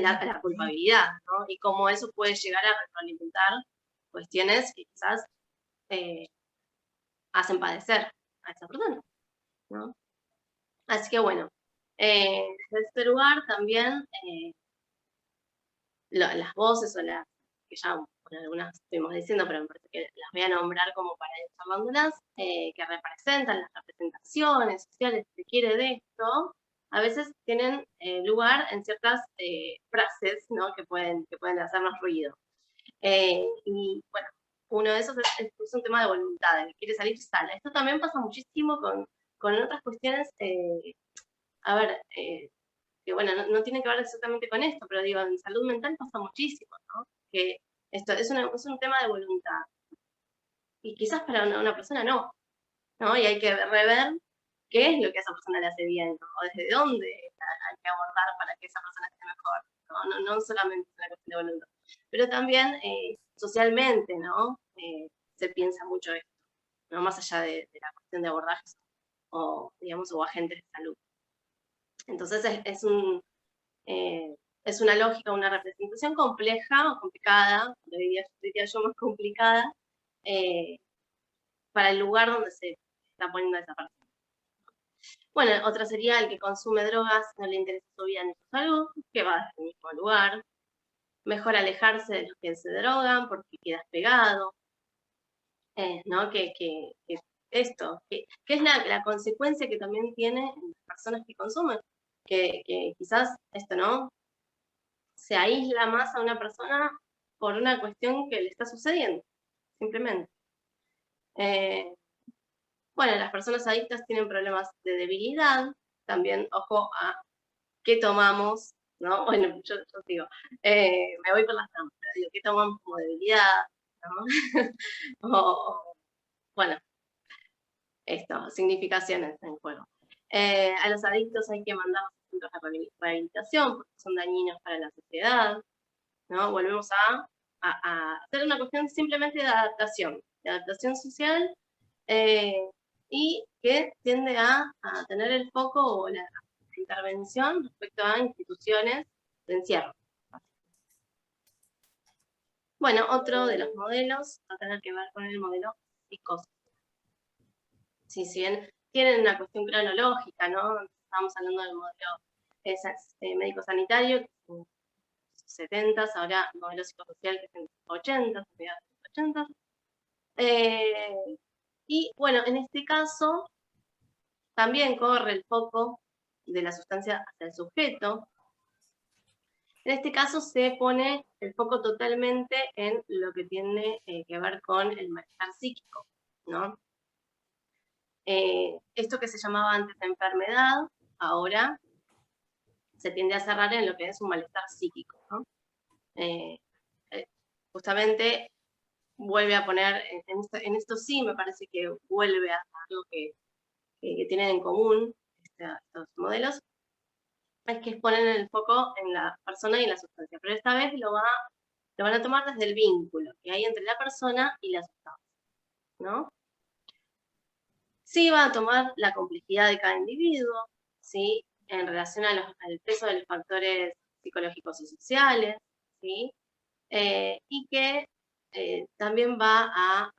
La culpabilidad, ¿no? Y cómo eso puede llegar a retroalimentar cuestiones que quizás hacen padecer a esa persona, ¿no? Así que bueno, desde este lugar también las voces o las que ya bueno, algunas estuvimos diciendo, pero me parece que las voy a nombrar como para ir charlándolas, que representan las representaciones sociales, si se quiere, de esto, a veces tienen lugar en ciertas frases, ¿no? que pueden hacernos ruido. Y bueno, uno de esos es un tema de voluntad, el que quiere salir, sale. Esto también pasa muchísimo con otras cuestiones, a ver, que bueno, no tiene que ver exactamente con esto, pero digo, en salud mental pasa muchísimo, ¿no? Que esto es un tema de voluntad. Y quizás para una persona no, ¿no? Y hay que rever qué es lo que a esa persona le hace bien, ¿no? O desde dónde hay que abordar para que esa persona esté mejor, ¿no? No solamente es una cuestión de voluntad. Pero también socialmente, ¿no? Se piensa mucho esto, ¿no? Más allá de la cuestión de abordajes o, digamos, o agentes de salud. Entonces es una lógica, una representación compleja o complicada, diría yo más complicada, para el lugar donde se está poniendo esa persona. Bueno, otra sería el que consume drogas, no le interesa su vida ni su salud, que va desde el mismo lugar. Mejor alejarse de los que se drogan porque quedas pegado, ¿no? Que esto, que es la consecuencia que también tiene en las personas que consumen, que quizás esto, ¿no? Se aísla más a una persona por una cuestión que le está sucediendo, simplemente. Bueno, las personas adictas tienen problemas de debilidad, también, ojo a qué tomamos, ¿no? Bueno, yo digo, me voy por las trampas, digo, ¿qué tomamos como debilidad? ¿No? Bueno, esto, significaciones en juego. A los adictos hay que mandarlos a centros de rehabilitación porque son dañinos para la sociedad, ¿no? Volvemos a hacer una cuestión simplemente de adaptación social, y que tiende a tener el foco o la intervención respecto a instituciones de encierro. Bueno, otro de los modelos va a tener que ver con el modelo psicosocial. Si bien tienen una cuestión cronológica, ¿no? Estamos hablando del modelo médico-sanitario, que es en los 70s, ahora el modelo psicosocial, que es en los 80s, mediados de los 80s. Y bueno, en este caso también corre el foco de la sustancia hacia el sujeto. En este caso se pone el foco totalmente en lo que tiene que ver con el malestar psíquico, ¿no? Esto que se llamaba antes de enfermedad, ahora se tiende a cerrar en lo que es un malestar psíquico, ¿no? Justamente vuelve a poner, en esto sí me parece que vuelve a algo que tienen en común estos modelos, es que ponen el foco en la persona y en la sustancia, pero esta vez lo va lo van a tomar desde el vínculo que hay entre la persona y la sustancia, ¿no? Sí va a tomar la complejidad de cada individuo, ¿sí? En relación al peso de los factores psicológicos y sociales, ¿sí? Y que también va a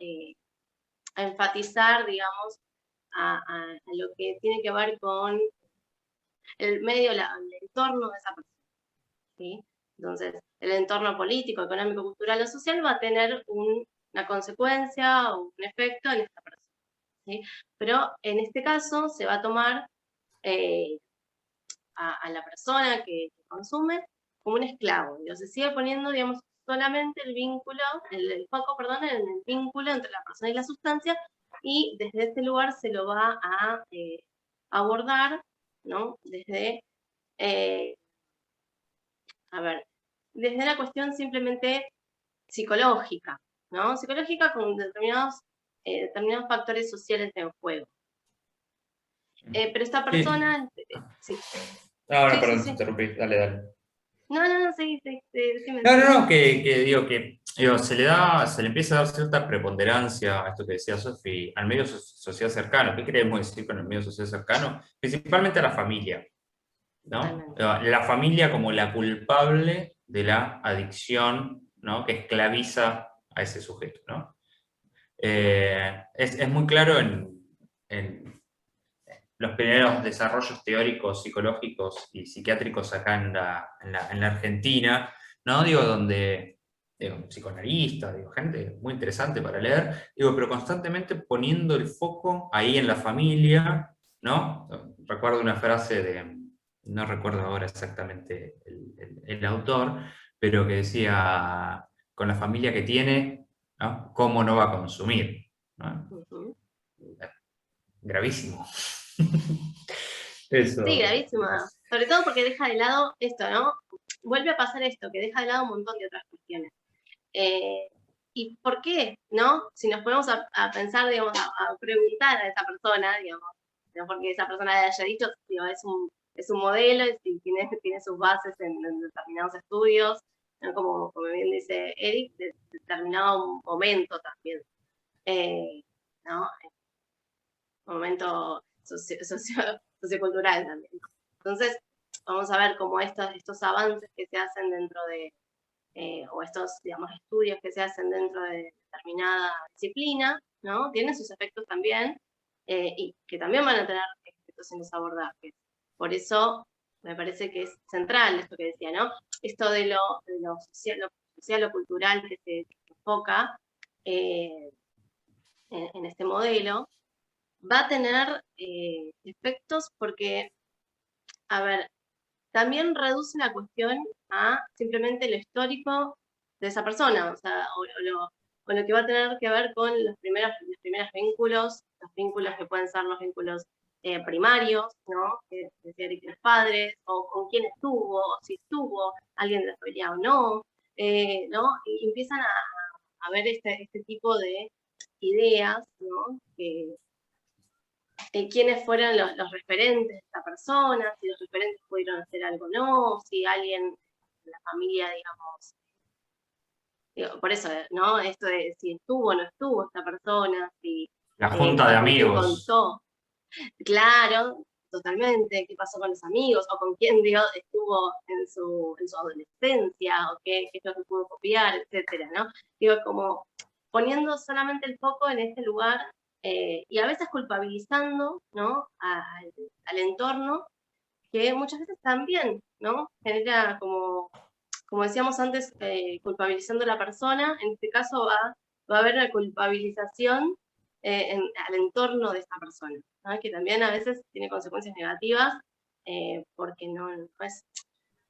enfatizar, digamos, a lo que tiene que ver con el medio, el entorno de esa persona, ¿sí? Entonces, el entorno político, económico, cultural o social va a tener una consecuencia o un efecto en esta persona, ¿sí? Pero en este caso se va a tomar a la persona que consume como un esclavo. Y se sigue poniendo, digamos, solamente el vínculo, el foco, perdón, en el vínculo entre la persona y la sustancia, y desde este lugar se lo va a abordar, ¿no? Desde, desde la cuestión simplemente psicológica, ¿no? Psicológica con determinados factores sociales en juego. Pero esta persona... Sí. Ahora, Sí, perdón, sí, te sí. interrumpí, dale. No, sí, decime. No, que digo que se le empieza a dar cierta preponderancia a esto que decía Sofi, al medio social cercano. ¿Qué queremos decir con el medio social cercano? Principalmente a la familia, ¿no? Totalmente. La familia como la culpable de la adicción, ¿no? Que esclaviza a ese sujeto, ¿no? Es muy claro en los primeros desarrollos teóricos, psicológicos y psiquiátricos acá en la Argentina, ¿no? Digo, donde, psicoanalistas, gente muy interesante para leer, pero constantemente poniendo el foco ahí en la familia, ¿no? Recuerdo una frase no recuerdo ahora exactamente el autor, pero que decía, con la familia que tiene, ¿no? ¿Cómo no va a consumir? ¿No? Uh-huh. Gravísimo. Eso. Sí, gravísimo. Sobre todo porque deja de lado esto, ¿no? Vuelve a pasar esto, que deja de lado un montón de otras cuestiones. ¿Y por qué? ¿No? Si nos ponemos a pensar, digamos, a preguntar a esa persona, digamos, no porque esa persona le haya dicho, digo, es un modelo y tiene sus bases en determinados estudios, ¿no? Como bien dice Eric, de determinado momento también, ¿no? Momento sociocultural también. Entonces, vamos a ver cómo estos avances que se hacen dentro de, o estos, digamos, estudios que se hacen dentro de determinada disciplina, ¿no? Tienen sus efectos también, y que también van a tener efectos en los abordajes. Por eso, me parece que es central esto que decía, ¿no? Esto de lo social o cultural que se enfoca en este modelo, va a tener efectos porque, a ver, también reduce la cuestión a simplemente lo histórico de esa persona, o sea, o lo que va a tener que ver con los primeros vínculos, los vínculos que pueden ser los vínculos primarios, ¿no? Que decía Eric, los padres, o con quién estuvo, o si estuvo alguien de la familia o no, ¿no? Y empiezan a ver este tipo de ideas, ¿no? Quiénes fueron los referentes de esta persona, si los referentes pudieron hacer algo o no, si alguien de la familia, digamos, por eso, ¿no? Esto de si estuvo o no estuvo esta persona, si La junta de con quién amigos. contó. Claro, totalmente, qué pasó con los amigos, o con quién estuvo en su adolescencia, o qué es lo que pudo copiar, etcétera, ¿no? Digo, como poniendo solamente el foco en este lugar, y a veces culpabilizando, ¿no? Al entorno, que muchas veces también, ¿no? Genera como decíamos antes, culpabilizando a la persona, en este caso va a haber una culpabilización al entorno de esta persona, ¿no? Que también a veces tiene consecuencias negativas, porque no es,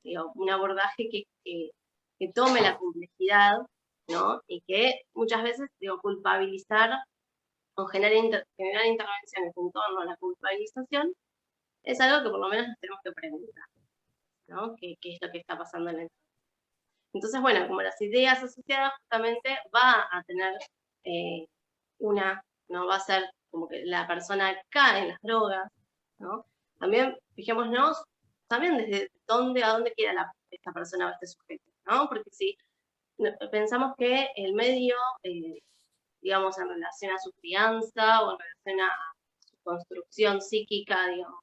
digo, un abordaje que tome la complejidad, ¿no? Y que muchas veces, digo, culpabilizar o generar intervenciones en torno a la culpabilización es algo que por lo menos nos tenemos que preguntar, ¿no? ¿Qué es lo que está pasando en el entorno? Entonces, bueno, como las ideas asociadas justamente va a tener no va a ser como que la persona cae en las drogas, ¿no? También, fijémonos, también desde a dónde quiera esta persona o este sujeto, ¿no? Porque si pensamos que el medio, digamos, en relación a su crianza o en relación a su construcción psíquica, digamos,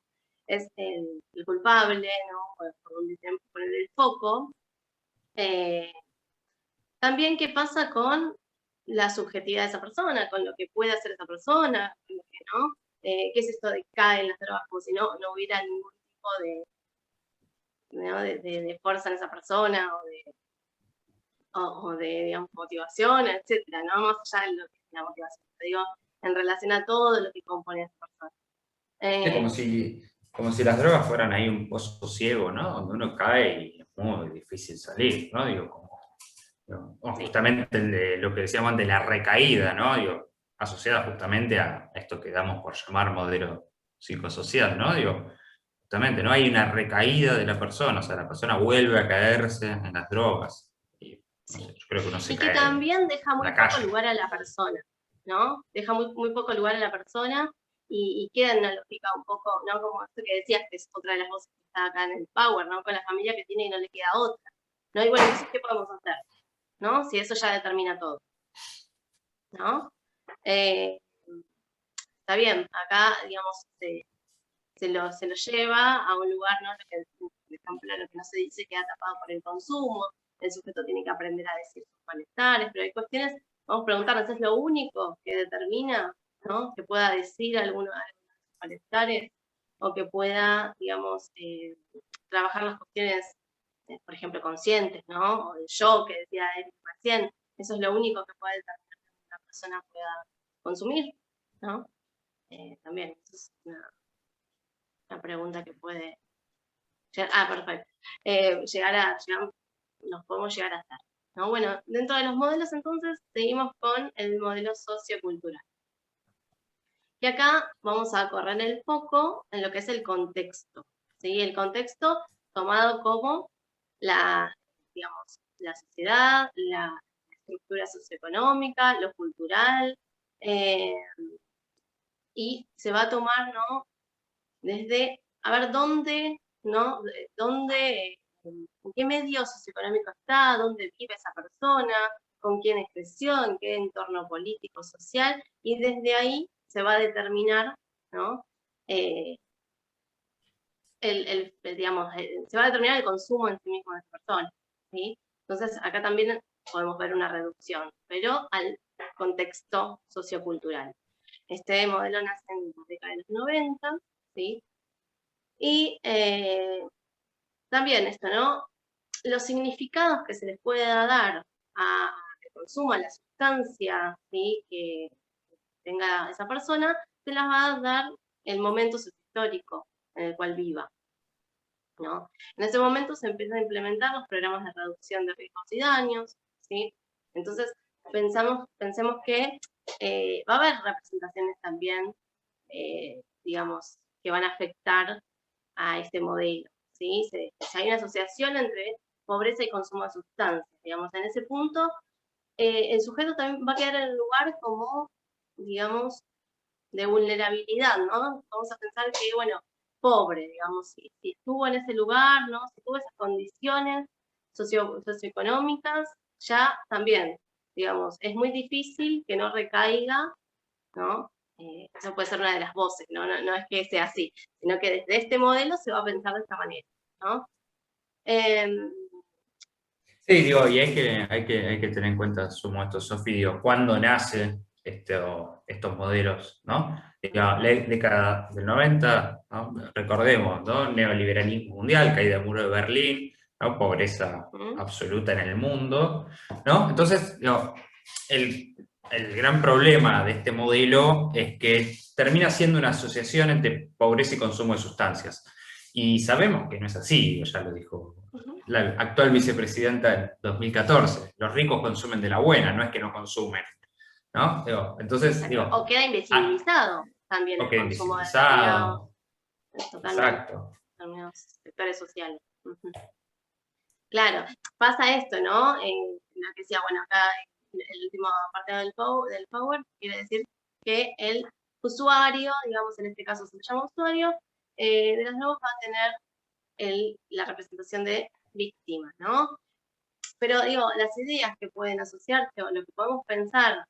es el culpable, ¿no? Por donde tenemos que poner el foco. También qué pasa con la subjetividad de esa persona, con lo que puede hacer esa persona, con lo que no. ¿Qué es esto de caer en las drogas? Como si no hubiera ningún tipo de fuerza en esa persona o de digamos, motivación, etcétera, ¿no? Más allá de lo que es la motivación, te digo, en relación a todo lo que compone a esa persona. Como si las drogas fueran ahí un pozo ciego, ¿no? Donde uno cae y es muy difícil salir, ¿no? Digo, justamente lo que decíamos antes, la recaída, ¿no? Digo, asociada justamente a esto que damos por llamar modelo psicosocial, ¿no? Digo, justamente, ¿no? Hay una recaída de la persona, o sea, la persona vuelve a caerse en las drogas. Y, no sé, yo creo que uno se y cae que también deja muy en la poco calle. lugar a la persona, ¿no? Deja muy poco lugar a la persona y queda en una lógica un poco, ¿no? Como esto que decías, que es otra de las cosas que está acá en el Power, ¿no? Con la familia que tiene y no le queda otra. ¿No? Y bueno, entonces, ¿qué podemos hacer? ¿No? Si eso ya determina todo, ¿no? Está bien, acá, digamos, se lo lleva a un lugar, ¿no? Por ejemplo, lo que no se dice queda tapado por el consumo, el sujeto tiene que aprender a decir sus malestares, pero hay cuestiones, vamos a preguntarnos, ¿es lo único que determina, ¿no? Que pueda decir alguno de sus malestares o que pueda, digamos, trabajar las cuestiones, por ejemplo, conscientes, ¿no? O el yo que decía él recién, eso es lo único que puede determinar que una persona pueda consumir, ¿no? También, eso es una pregunta que puede llegar, perfecto. Nos podemos llegar a hacer, ¿no? Bueno, dentro de los modelos entonces seguimos con el modelo sociocultural. Y acá vamos a correr el foco en lo que es el contexto, ¿sí? El contexto tomado como digamos, la sociedad, la estructura socioeconómica, lo cultural, y se va a tomar, ¿no? Desde, a ver, dónde, ¿no? En qué medio socioeconómico está, dónde vive esa persona, con quién creció, en qué entorno político, social, y desde ahí se va a determinar, ¿no? Digamos, se va a determinar el consumo en sí mismo de esa persona, ¿sí? Entonces, acá también podemos ver una reducción, pero al contexto sociocultural. Este modelo nace en la década de los 90, ¿sí? Y también esto, ¿no? Los significados que se les pueda dar al consumo, a la sustancia, ¿sí? Que tenga esa persona, se las va a dar el momento sociohistórico en el cual viva, ¿no? En ese momento se empiezan a implementar los programas de reducción de riesgos y daños, ¿sí? Entonces, pensemos que va a haber representaciones también, digamos, que van a afectar a este modelo, ¿sí? Si hay una asociación entre pobreza y consumo de sustancias, digamos, en ese punto, el sujeto también va a quedar en el lugar como, digamos, de vulnerabilidad, ¿no? Vamos a pensar que, bueno, pobre, digamos, si estuvo en ese lugar, ¿no? Si tuvo esas condiciones socioeconómicas, ya también, digamos, es muy difícil que no recaiga, ¿no? Eso puede ser una de las voces, ¿no? No es que sea así, sino que desde este modelo se va a pensar de esta manera, ¿no? Sí, digo, y hay que tener en cuenta, sumo esto, Sofi, digo, cuándo nacen estos modelos, ¿no? Digo, la década del 90, ¿no? Recordemos, ¿no? Neoliberalismo mundial, caída del muro de Berlín, ¿no? Pobreza absoluta en el mundo, ¿no? Entonces, digo, el gran problema de este modelo es que termina siendo una asociación entre pobreza y consumo de sustancias. Y sabemos que no es así, ya lo dijo la actual vicepresidenta en 2014. Los ricos consumen de la buena, no es que no consumen, ¿no? Entonces, o queda invisibilizado también el consumo de determinados sectores sociales. Claro, pasa esto, ¿no? Lo que decía, bueno, acá en el último parte del Power, quiere decir que el usuario, digamos, en este caso se le llama usuario, de las drogas va a tener la representación de víctima, ¿no? Pero digo, las ideas que pueden asociarse o lo que podemos pensar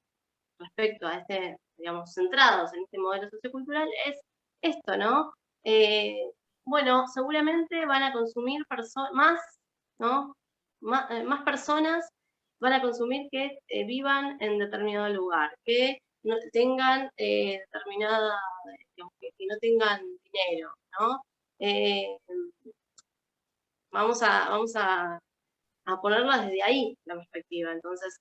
respecto a este, digamos, centrados en este modelo sociocultural es esto, ¿no? Bueno, seguramente van a consumir más, ¿no? Más personas van a consumir que vivan en determinado lugar, que no tengan determinada, digamos, que no tengan dinero, ¿no? Vamos a ponerlo desde ahí, la perspectiva. Entonces,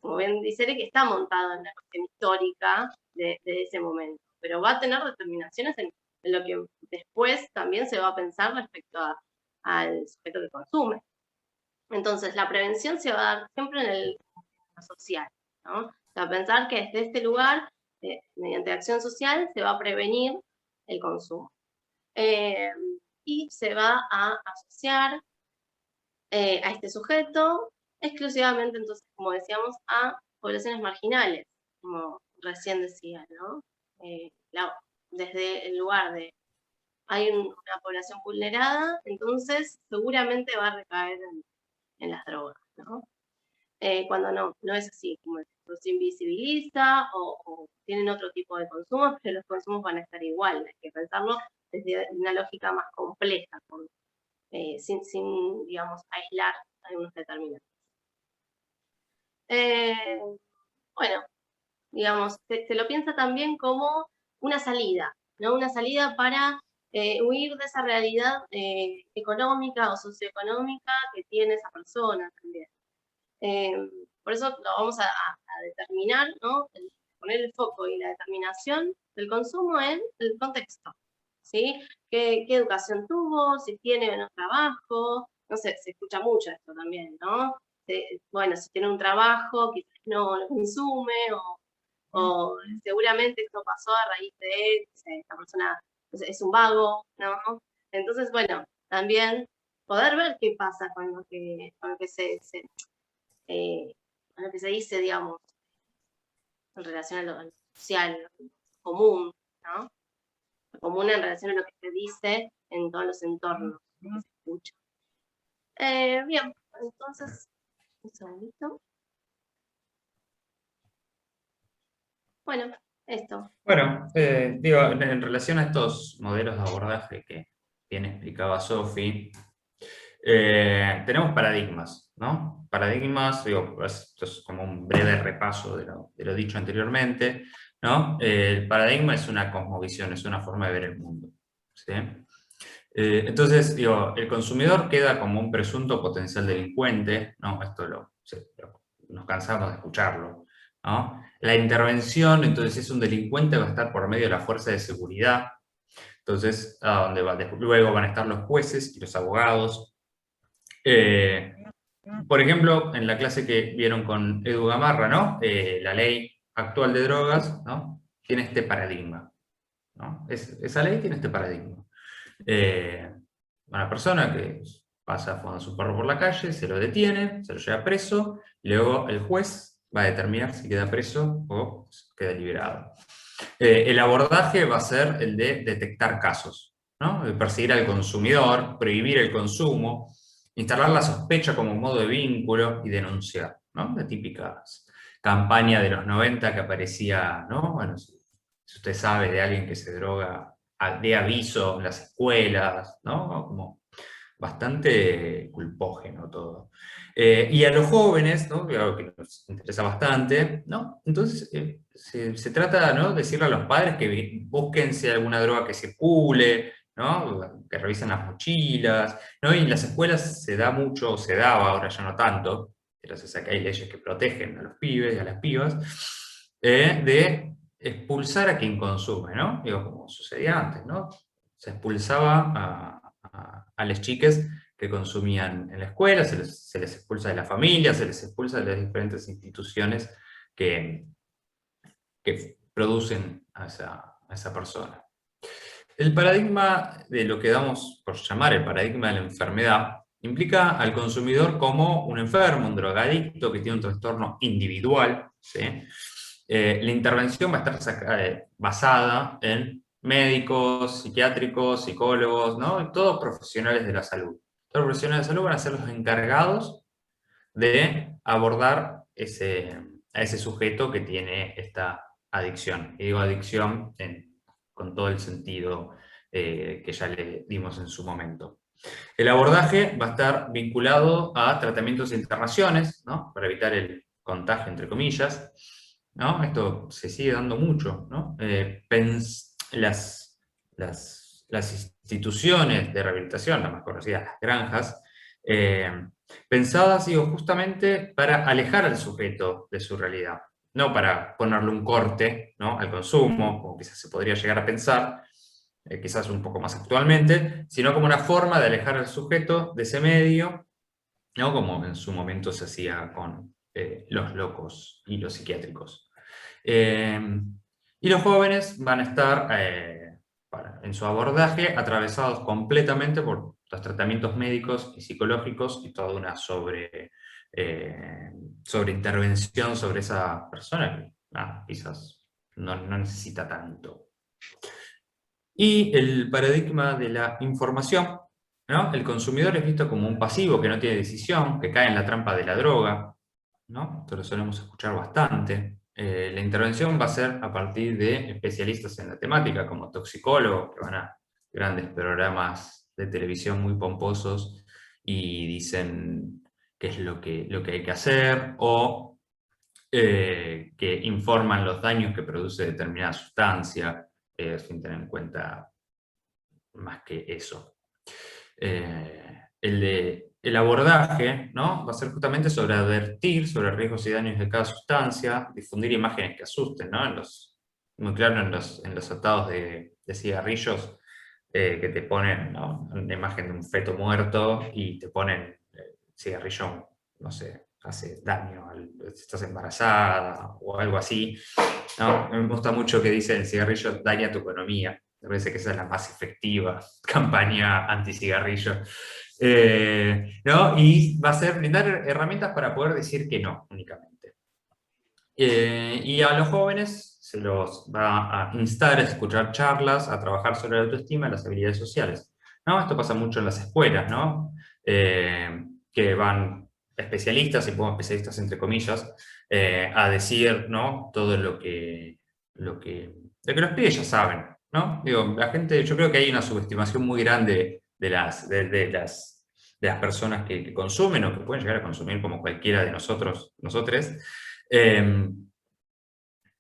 como bien dice Eric, que está montado en la cuestión histórica de ese momento, pero va a tener determinaciones en lo que después también se va a pensar respecto al sujeto que consume. Entonces, la prevención se va a dar siempre en lo social, ¿no? O sea, pensar que desde este lugar, mediante acción social, se va a prevenir el consumo. Y se va a asociar a este sujeto exclusivamente, entonces, como decíamos, a poblaciones marginales, como recién decía, ¿no? Desde el lugar de hay una población vulnerada, entonces seguramente va a recaer en las drogas, ¿no? Cuando no es así, como se invisibiliza o tienen otro tipo de consumos, pero los consumos van a estar igual, hay que pensarlo desde una lógica más compleja, sin, digamos, aislar algunos determinantes. Bueno, digamos, se lo piensa también como una salida, ¿no? Una salida para huir de esa realidad económica o socioeconómica que tiene esa persona también. Por eso lo vamos a determinar, ¿no? Poner el foco y la determinación del consumo en el contexto, ¿sí? ¿Qué educación tuvo? Si tiene o no trabajo, no sé, se escucha mucho esto también, ¿no? Bueno, si tiene un trabajo, quizás no lo consume, o seguramente esto pasó a raíz de esta persona es un vago, ¿no? Entonces, bueno, también poder ver qué pasa con lo que dice, digamos, en relación a lo social, lo común, ¿no? Lo común en relación a lo que se dice en todos los entornos que se escucha. Bien, entonces, un segundito. Bueno, esto. Bueno, digo, en relación a estos modelos de abordaje que bien explicaba Sofi, tenemos paradigmas, ¿no? Paradigmas, digo, esto es como un breve repaso de lo dicho anteriormente, ¿no? El paradigma es una cosmovisión, es una forma de ver el mundo, ¿sí? Entonces, digo, el consumidor queda como un presunto potencial delincuente, ¿no? Esto nos cansamos de escucharlo, ¿no? La intervención, entonces, es un delincuente, va a estar por medio de la fuerza de seguridad. Entonces, luego van a estar los jueces y los abogados. Por ejemplo, en la clase que vieron con Edu Gamarra, ¿no? La ley actual de drogas, ¿no? Tiene este paradigma, ¿no? Esa ley tiene este paradigma. Una persona que pasa fumando su perro por la calle, se lo detiene, se lo lleva preso, y luego el juez va a determinar si queda preso o queda liberado. El abordaje va a ser el de detectar casos, ¿no? De perseguir al consumidor, prohibir el consumo, instalar la sospecha como modo de vínculo y denunciar, ¿no? La típica campaña de los 90 que aparecía, ¿no? Bueno, si usted sabe de alguien que se droga, de aviso en las escuelas, ¿no? Como bastante culpógeno todo. Y a los jóvenes, ¿no? Algo que nos interesa bastante, ¿no? Entonces se trata, ¿no?, de decirle a los padres que busquen si hay alguna droga que circule, ¿no?, que revisen las mochilas, ¿no? Y en las escuelas se daba, ahora ya no tanto, gracias a que hay leyes que protegen a los pibes y a las pibas, de expulsar a quien consume, ¿no? Digo, como sucedía antes, ¿no? Se expulsaba a las chicas que consumían en la escuela, se les expulsa de la familia, se les expulsa de las diferentes instituciones que producen a esa persona. El paradigma de lo que damos por llamar el paradigma de la enfermedad implica al consumidor como un enfermo, un drogadicto que tiene un trastorno individual, ¿sí? La intervención va a estar basada en médicos, psiquiátricos, psicólogos, ¿no? Todos profesionales de la salud. Todos los profesionales de la salud van a ser los encargados de abordar a ese sujeto que tiene esta adicción. Y digo adicción con todo el sentido que ya le dimos en su momento. El abordaje va a estar vinculado a tratamientos de internaciones, ¿no? Para evitar el contagio, entre comillas, ¿no? Esto se sigue dando mucho, ¿no? Las instituciones de rehabilitación, las más conocidas, las granjas, pensadas, digo, justamente para alejar al sujeto de su realidad, no para ponerle un corte, ¿no? Al consumo, como quizás se podría llegar a pensar, quizás un poco más actualmente, sino como una forma de alejar al sujeto de ese medio, ¿no? Como en su momento se hacía con los locos y los psiquiátricos. Y los jóvenes van a estar en su abordaje atravesados completamente por los tratamientos médicos y psicológicos y toda una sobre intervención sobre esa persona que quizás no necesita tanto. Y el paradigma de la información, ¿no? El consumidor es visto como un pasivo que no tiene decisión, que cae en la trampa de la droga, ¿no? Esto lo solemos escuchar bastante. La intervención va a ser a partir de especialistas en la temática, como toxicólogos, que van a grandes programas de televisión muy pomposos y dicen qué es lo que hay que hacer, o que informan los daños que produce determinada sustancia, sin tener en cuenta más que eso. El abordaje, ¿no? Va a ser justamente sobre advertir sobre riesgos y daños de cada sustancia, difundir imágenes que asusten, ¿no? Muy claro en los atados de cigarrillos, que te ponen, ¿no? Una imagen de un feto muerto y te ponen cigarrillo, no sé, hace daño, si estás embarazada o algo así, ¿no? Me gusta mucho que dice el cigarrillo daña tu economía. Me parece que esa es la más efectiva campaña anti-cigarrillo. ¿No? Y va a ser brindar herramientas para poder decir que no, únicamente. Y a los jóvenes se los va a instar a escuchar charlas, a trabajar sobre la autoestima y las habilidades sociales, ¿no? Esto pasa mucho en las escuelas, ¿no? Que van especialistas, y pongo especialistas entre comillas, a decir, ¿no? Todo lo que los pibes ya saben, ¿no? Digo, la gente, yo creo que hay una subestimación muy grande de las personas que consumen o que pueden llegar a consumir como cualquiera de nosotros, nosotres.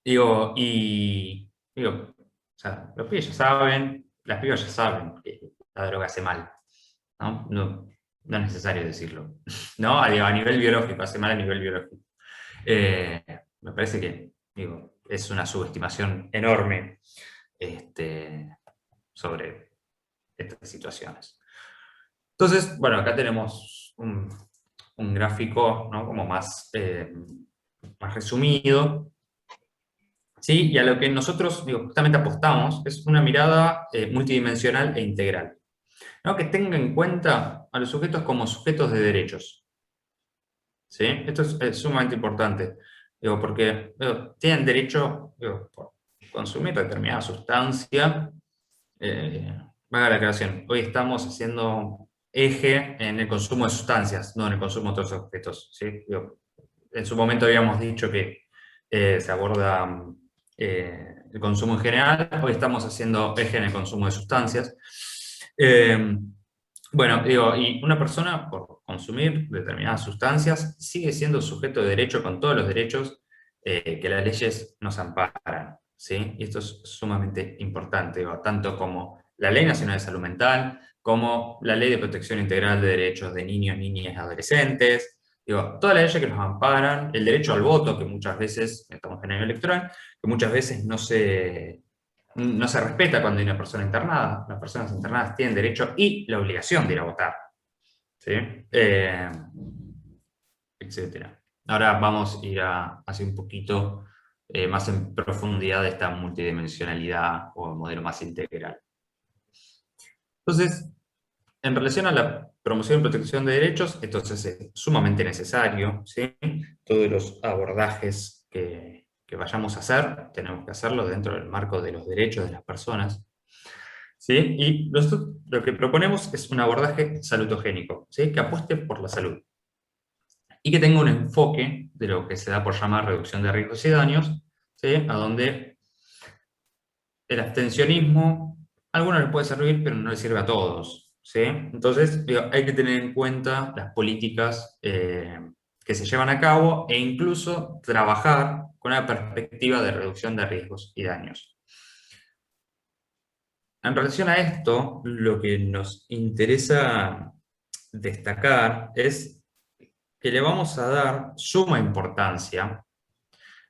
Digo, o sea, los pibes ya saben, las pibas ya saben que la droga hace mal, ¿no? No es necesario decirlo, ¿no? A nivel biológico, hace mal a nivel biológico. Me parece que, digo, es una subestimación enorme sobre estas situaciones. Entonces, bueno, acá tenemos un gráfico, ¿no? Como más resumido, ¿sí? Y a lo que nosotros, digo, justamente apostamos es una mirada multidimensional e integral, ¿no? Que tenga en cuenta a los sujetos como sujetos de derechos, ¿sí? Esto es sumamente importante, digo, porque tienen derecho, por consumir determinada sustancia. Vaga la aclaración, hoy estamos haciendo eje en el consumo de sustancias, no en el consumo de otros objetos, ¿sí? Digo, en su momento habíamos dicho que se aborda el consumo en general, hoy estamos haciendo eje en el consumo de sustancias. Bueno, digo, y una persona por consumir determinadas sustancias sigue siendo sujeto de derecho con todos los derechos que las leyes nos amparan, ¿sí? Y esto es sumamente importante, digo, tanto como la Ley Nacional de Salud Mental, como la Ley de Protección Integral de Derechos de Niños, Niñas y Adolescentes, digo, todas las leyes que nos amparan, el derecho al voto, que muchas veces, estamos en año electoral, que muchas veces no se respeta cuando hay una persona internada. Las personas internadas tienen derecho y la obligación de ir a votar, ¿sí? Etcétera. Ahora vamos a ir hacia un poquito más en profundidad de esta multidimensionalidad o modelo más integral. Entonces, en relación a la promoción y protección de derechos, esto es sumamente necesario, ¿sí? Todos los abordajes que vayamos a hacer, tenemos que hacerlo dentro del marco de los derechos de las personas, ¿sí? Y nosotros lo que proponemos es un abordaje salutogénico, ¿sí? Que apueste por la salud. y que tenga un enfoque de lo que se da por llamar reducción de riesgos y daños, ¿sí? A donde el abstencionismo, a algunos les puede servir, pero no les sirve a todos, ¿sí? Entonces, hay que tener en cuenta las políticas que se llevan a cabo e incluso trabajar con una perspectiva de reducción de riesgos y daños. En relación a esto, lo que nos interesa destacar es que le vamos a dar suma importancia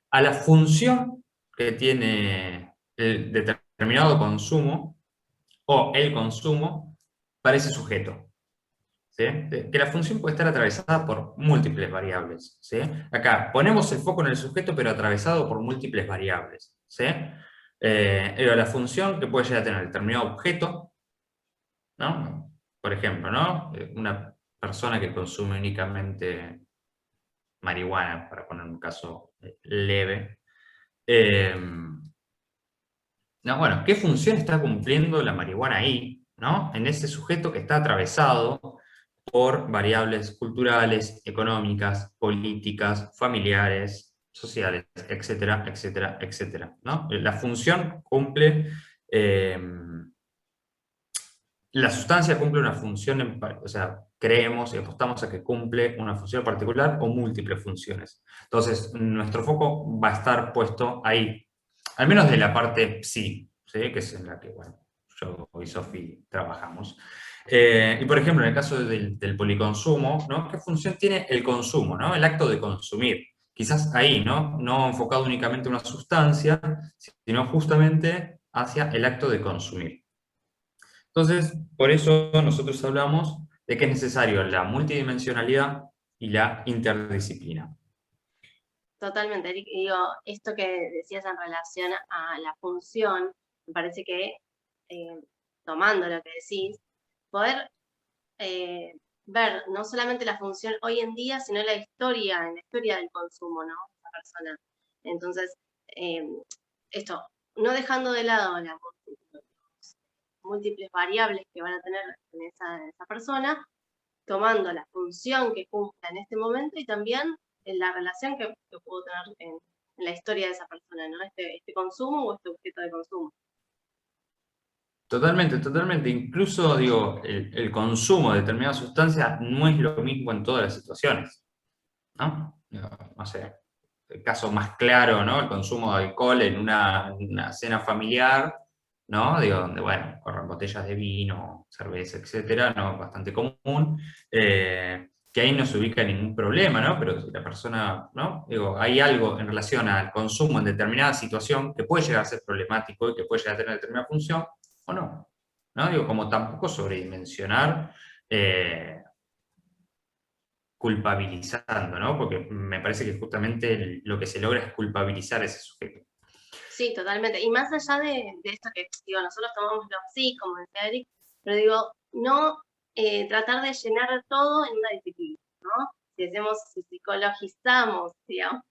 a la función que tiene el determinado consumo o el consumo para ese sujeto. ¿Sí? Que la función puede estar atravesada por múltiples variables. ¿Sí? Acá ponemos el foco en el sujeto, pero atravesado por múltiples variables. ¿Sí? La función que puede llegar a tener determinado objeto, ¿no? Por ejemplo, ¿no? Una persona que consume únicamente marihuana, para poner un caso leve. No, bueno, ¿qué función está cumpliendo la marihuana ahí, ¿no? En ese sujeto que está atravesado por variables culturales, económicas, políticas, familiares, sociales, etcétera, etcétera, etcétera, ¿no? La función cumple, la sustancia cumple una función, o sea, creemos y apostamos a que cumple una función particular o múltiples funciones. Entonces, nuestro foco va a estar puesto ahí, al menos de la parte psi, ¿sí? Que es en la que, bueno, yo y Sofi trabajamos. Y por ejemplo, en el caso del policonsumo, ¿no? ¿Qué función tiene el consumo, ¿no? El acto de consumir. Quizás ahí, ¿no? No enfocado únicamente a una sustancia, sino justamente hacia el acto de consumir. Entonces, por eso nosotros hablamos de que es necesario la multidimensionalidad y la interdisciplina. Totalmente, Eric. Y digo, esto que decías en relación a la función, me parece que, tomando lo que decís, poder ver no solamente la función hoy en día, sino en la historia del consumo, ¿no? Esa persona. Entonces, esto, no dejando de lado las múltiples variables que van a tener en esa persona, tomando la función que cumpla en este momento y también en la relación que puedo tener en la historia de esa persona, ¿no? Este consumo o este objeto de consumo. Totalmente, totalmente. Incluso, digo, el consumo de determinadas sustancias no es lo mismo en todas las situaciones, ¿no? No sé, el caso más claro, ¿no? El consumo de alcohol en una cena familiar, ¿no? Digo, donde, bueno, corren botellas de vino, cerveza, etcétera, ¿no? Bastante común, que ahí no se ubica ningún problema, ¿no? Pero si la persona, ¿no? Digo, hay algo en relación al consumo en determinada situación que puede llegar a ser problemático y que puede llegar a tener determinada función, o no, ¿no? Digo, como tampoco sobredimensionar, culpabilizando, ¿no? Porque me parece que justamente lo que se logra es culpabilizar a ese sujeto. Sí, totalmente. Y más allá de esto que, digo, nosotros tomamos lo sí, como decía Eric, pero digo, no tratar de llenar todo en una disciplina, ¿no? Si psicologizamos, digamos,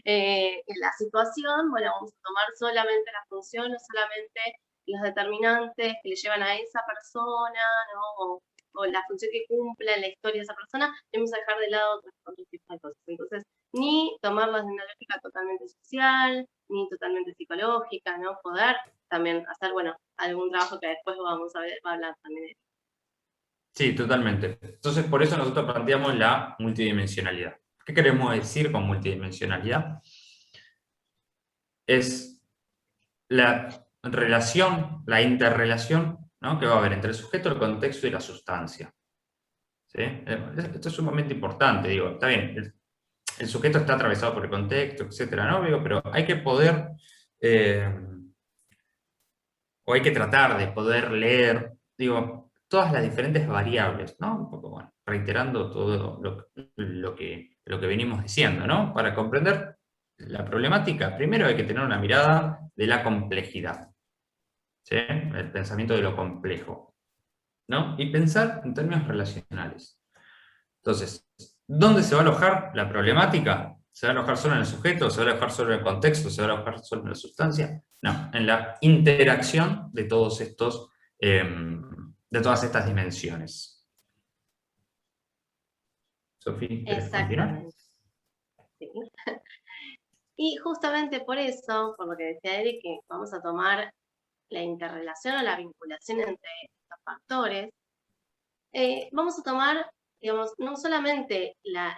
en la situación, bueno, vamos a tomar solamente la función, no solamente los determinantes que le llevan a esa persona, ¿no? O la función que cumple en la historia de esa persona, vamos a dejar de lado otros tipos de cosas. Entonces, ni tomarlas de una lógica totalmente social, ni totalmente psicológica, ¿no? Poder también hacer, bueno, algún trabajo que después vamos a ver, va a hablar también de eso. Sí, totalmente. Entonces, por eso nosotros planteamos la multidimensionalidad. ¿Qué queremos decir con multidimensionalidad? Es la relación, la interrelación, ¿no? Que va a haber entre el sujeto, el contexto y la sustancia. ¿Sí? Esto es sumamente importante, digo, está bien, el sujeto está atravesado por el contexto, etcétera, ¿no? Digo, pero hay que poder, o hay que tratar de poder leer, digo, todas las diferentes variables, ¿no? Un poco, bueno, reiterando todo lo que venimos diciendo, ¿no? Para comprender la problemática, primero hay que tener una mirada de la complejidad, ¿sí? El pensamiento de lo complejo, ¿no? Y pensar en términos relacionales. Entonces, ¿dónde se va a alojar la problemática? ¿Se va a alojar solo en el sujeto? ¿Se va a alojar solo en el contexto? ¿Se va a alojar solo en la sustancia? No, en la interacción de todos estos, de todas estas dimensiones. Sofía, ¿querés continuar? Exactamente. Sí. Y justamente por eso, por lo que decía Eric, que vamos a tomar la interrelación o la vinculación entre estos factores, vamos a tomar, digamos, no solamente la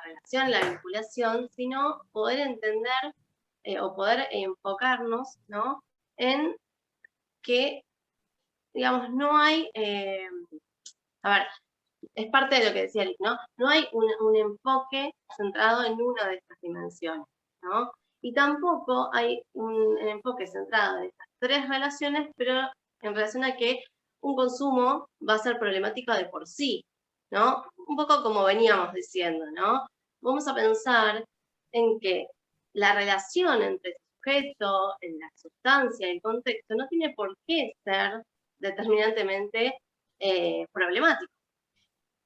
relación, la vinculación, sino poder entender o poder enfocarnos, ¿no?, en que, digamos, no hay, a ver, es parte de lo que decía Eric, ¿no? No hay un enfoque centrado en una de estas dimensiones, ¿no? Y tampoco hay un enfoque centrado en estas tres relaciones, pero en relación a que un consumo va a ser problemático de por sí, ¿no? Un poco como veníamos diciendo, ¿no? Vamos a pensar en que la relación entre el sujeto, en la sustancia, el contexto, no tiene por qué ser determinantemente problemático,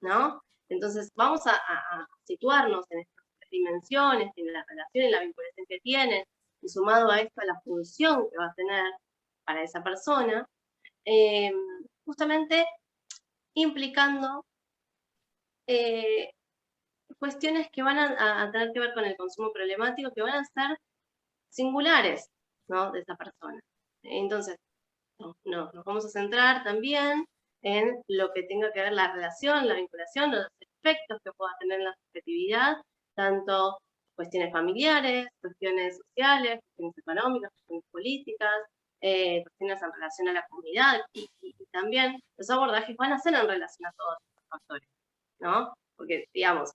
¿no? Entonces vamos a situarnos en estas dimensiones, en la relación, en la vinculación que tienen, y sumado a esto a la función que va a tener para esa persona, justamente implicando cuestiones que van a tener que ver con el consumo problemático, que van a ser singulares, ¿no?, de esa persona. Entonces, nos vamos a centrar también en lo que tenga que ver la relación, la vinculación, los efectos que pueda tener en la subjetividad, tanto cuestiones familiares, cuestiones sociales, cuestiones económicas, cuestiones políticas, cuestiones en relación a la comunidad, y también los abordajes van a ser en relación a todos estos factores, ¿no? Porque, digamos,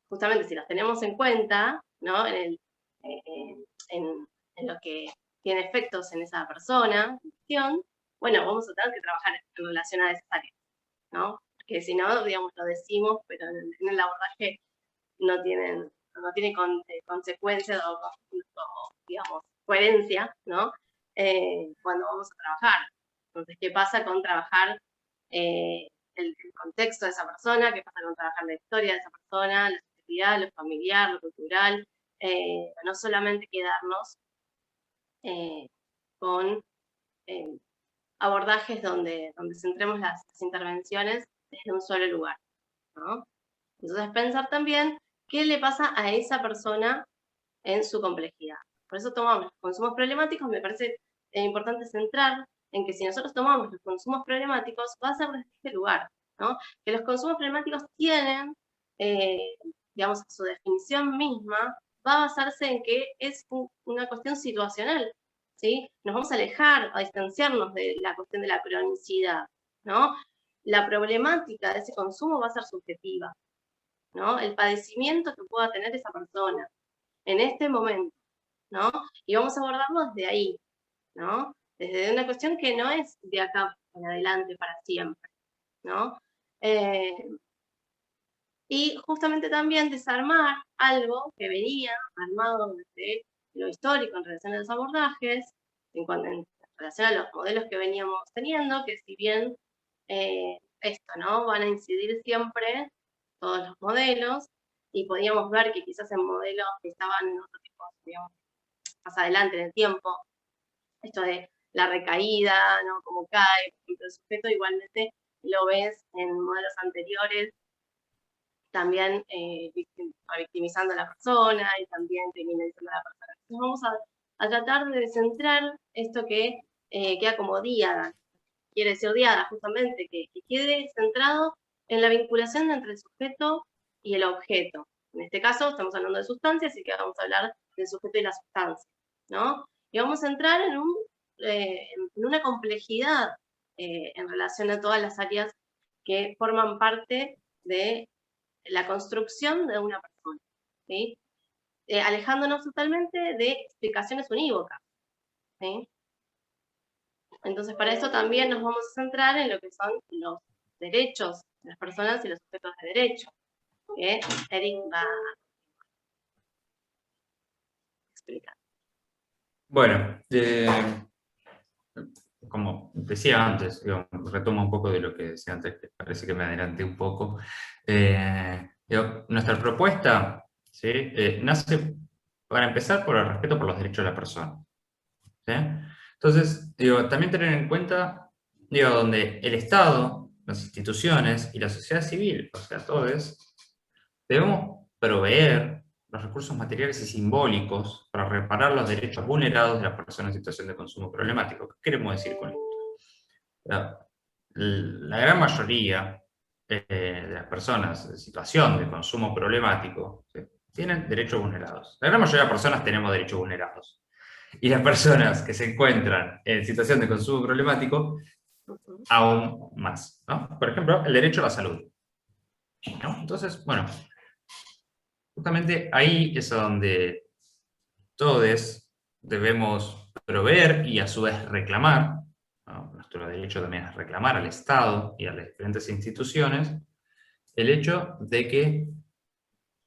justamente si los tenemos en cuenta, ¿no?, en lo que tiene efectos en esa persona, en cuestión, bueno, vamos a tener que trabajar en relación a esas áreas, ¿no? Porque si no, digamos, lo decimos, pero en el abordaje no tiene consecuencias o, digamos, coherencia, ¿no? Cuando vamos a trabajar. Entonces, ¿qué pasa con trabajar el contexto de esa persona? ¿Qué pasa con trabajar la historia de esa persona, la sociedad, lo familiar, lo cultural? No solamente quedarnos con abordajes donde centremos las intervenciones desde un solo lugar, ¿no? Entonces, pensar también qué le pasa a esa persona en su complejidad. Por eso tomamos los consumos problemáticos. Me parece importante centrar en que si nosotros tomamos los consumos problemáticos, va a ser desde este lugar, ¿no? Que los consumos problemáticos tienen, digamos, su definición misma, va a basarse en que es una cuestión situacional, ¿sí? Nos vamos a alejar, a distanciarnos de la cuestión de la cronicidad, ¿no? La problemática de ese consumo va a ser subjetiva, ¿no? El padecimiento que pueda tener esa persona en este momento, ¿no? Y vamos a abordarlo desde ahí, ¿no? Desde una cuestión que no es de acá en adelante para siempre, ¿no? Y justamente también desarmar algo que venía armado desde lo histórico en relación a los abordajes, en relación a los modelos que veníamos teniendo, que si bien esto, ¿no?, van a incidir siempre todos los modelos, y podíamos ver que quizás en modelos que estaban en otro tipo, digamos, más adelante en el tiempo, esto de la recaída, ¿no?, como cae, por ejemplo, el sujeto, igualmente lo ves en modelos anteriores, también victimizando a la persona y también criminalizando a la persona. Entonces vamos a tratar de centrar esto que queda como díada, quiere decir diada justamente, que quede centrado en la vinculación entre el sujeto y el objeto. En este caso estamos hablando de sustancias, así que vamos a hablar del sujeto y la sustancia, ¿no? Y vamos a entrar en una complejidad en relación a todas las áreas que forman parte de la construcción de una persona, ¿sí? Alejándonos totalmente de explicaciones unívocas, ¿sí? Entonces, para eso también nos vamos a centrar en lo que son los derechos de las personas y los sujetos de derecho, que Eric va a explicar. Bueno, como decía antes, retomo un poco de lo que decía antes, que parece que me adelanté un poco. Nuestra propuesta, ¿sí?, nace, para empezar, por el respeto por los derechos de la persona, ¿sí? Entonces, también tener en cuenta, donde el Estado, las instituciones y la sociedad civil, o sea, todos, debemos proveer los recursos materiales y simbólicos para reparar los derechos vulnerados de las personas en situación de consumo problemático. ¿Qué queremos decir con esto? La gran mayoría de las personas en situación de consumo problemático, ¿sí?, tienen derechos vulnerados. La gran mayoría de las personas tenemos derechos vulnerados. Y las personas que se encuentran en situación de consumo problemático, aún más, ¿no? Por ejemplo, el derecho a la salud, ¿no? Entonces, bueno, justamente ahí es donde todos debemos proveer y a su vez reclamar, ¿no? Nuestro derecho también es reclamar al Estado y a las diferentes instituciones el hecho de que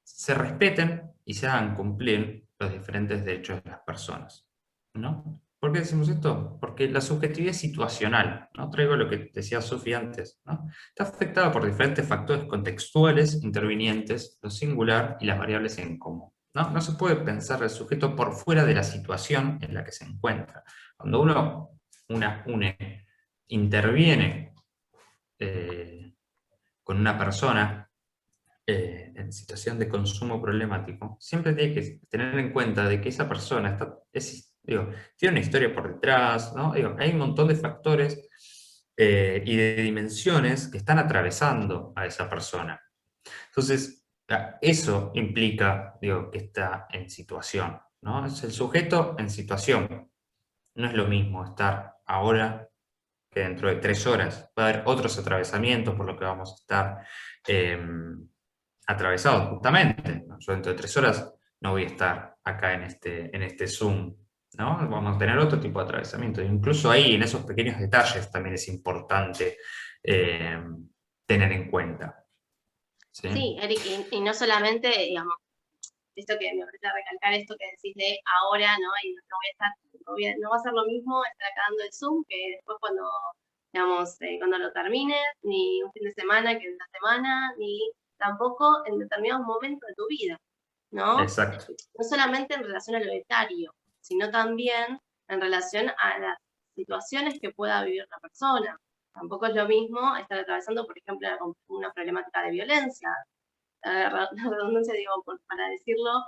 se respeten y se hagan cumplir los diferentes derechos de las personas, ¿no? ¿Por qué decimos esto? Porque la subjetividad es situacional, ¿no? Traigo lo que decía Sofía antes, ¿no? Está afectada por diferentes factores contextuales, intervinientes, lo singular y las variables en común, ¿no? No se puede pensar el sujeto por fuera de la situación en la que se encuentra. Cuando uno interviene con una persona en situación de consumo problemático, siempre tiene que tener en cuenta de que esa persona tiene una historia por detrás, ¿no? Hay un montón de factores y de dimensiones que están atravesando a esa persona. Entonces, eso implica, que está en situación, ¿no? Es el sujeto en situación. No es lo mismo estar ahora que dentro de 3 horas. Va a haber otros atravesamientos por lo que vamos a estar atravesados justamente, ¿no? Yo dentro de 3 horas no voy a estar acá en este Zoom, ¿no? Vamos a tener otro tipo de atravesamiento. Incluso ahí, en eesos pequeños detalles, también es importante tener en cuenta. Sí, sí, Eric, y no solamente, digamos, esto que me parece recalcar, esto que decís de ahora, ¿no? Y no va a ser lo mismo estar acá dando el Zoom que después cuando, digamos, cuando lo termines, ni un fin de semana que en una semana, ni tampoco en determinados momentos de tu vida, ¿no? Exacto. No solamente en relación a lo etario, sino también en relación a las situaciones que pueda vivir la persona. Tampoco es lo mismo estar atravesando, por ejemplo, una problemática de violencia, la redundancia, digo, para decirlo,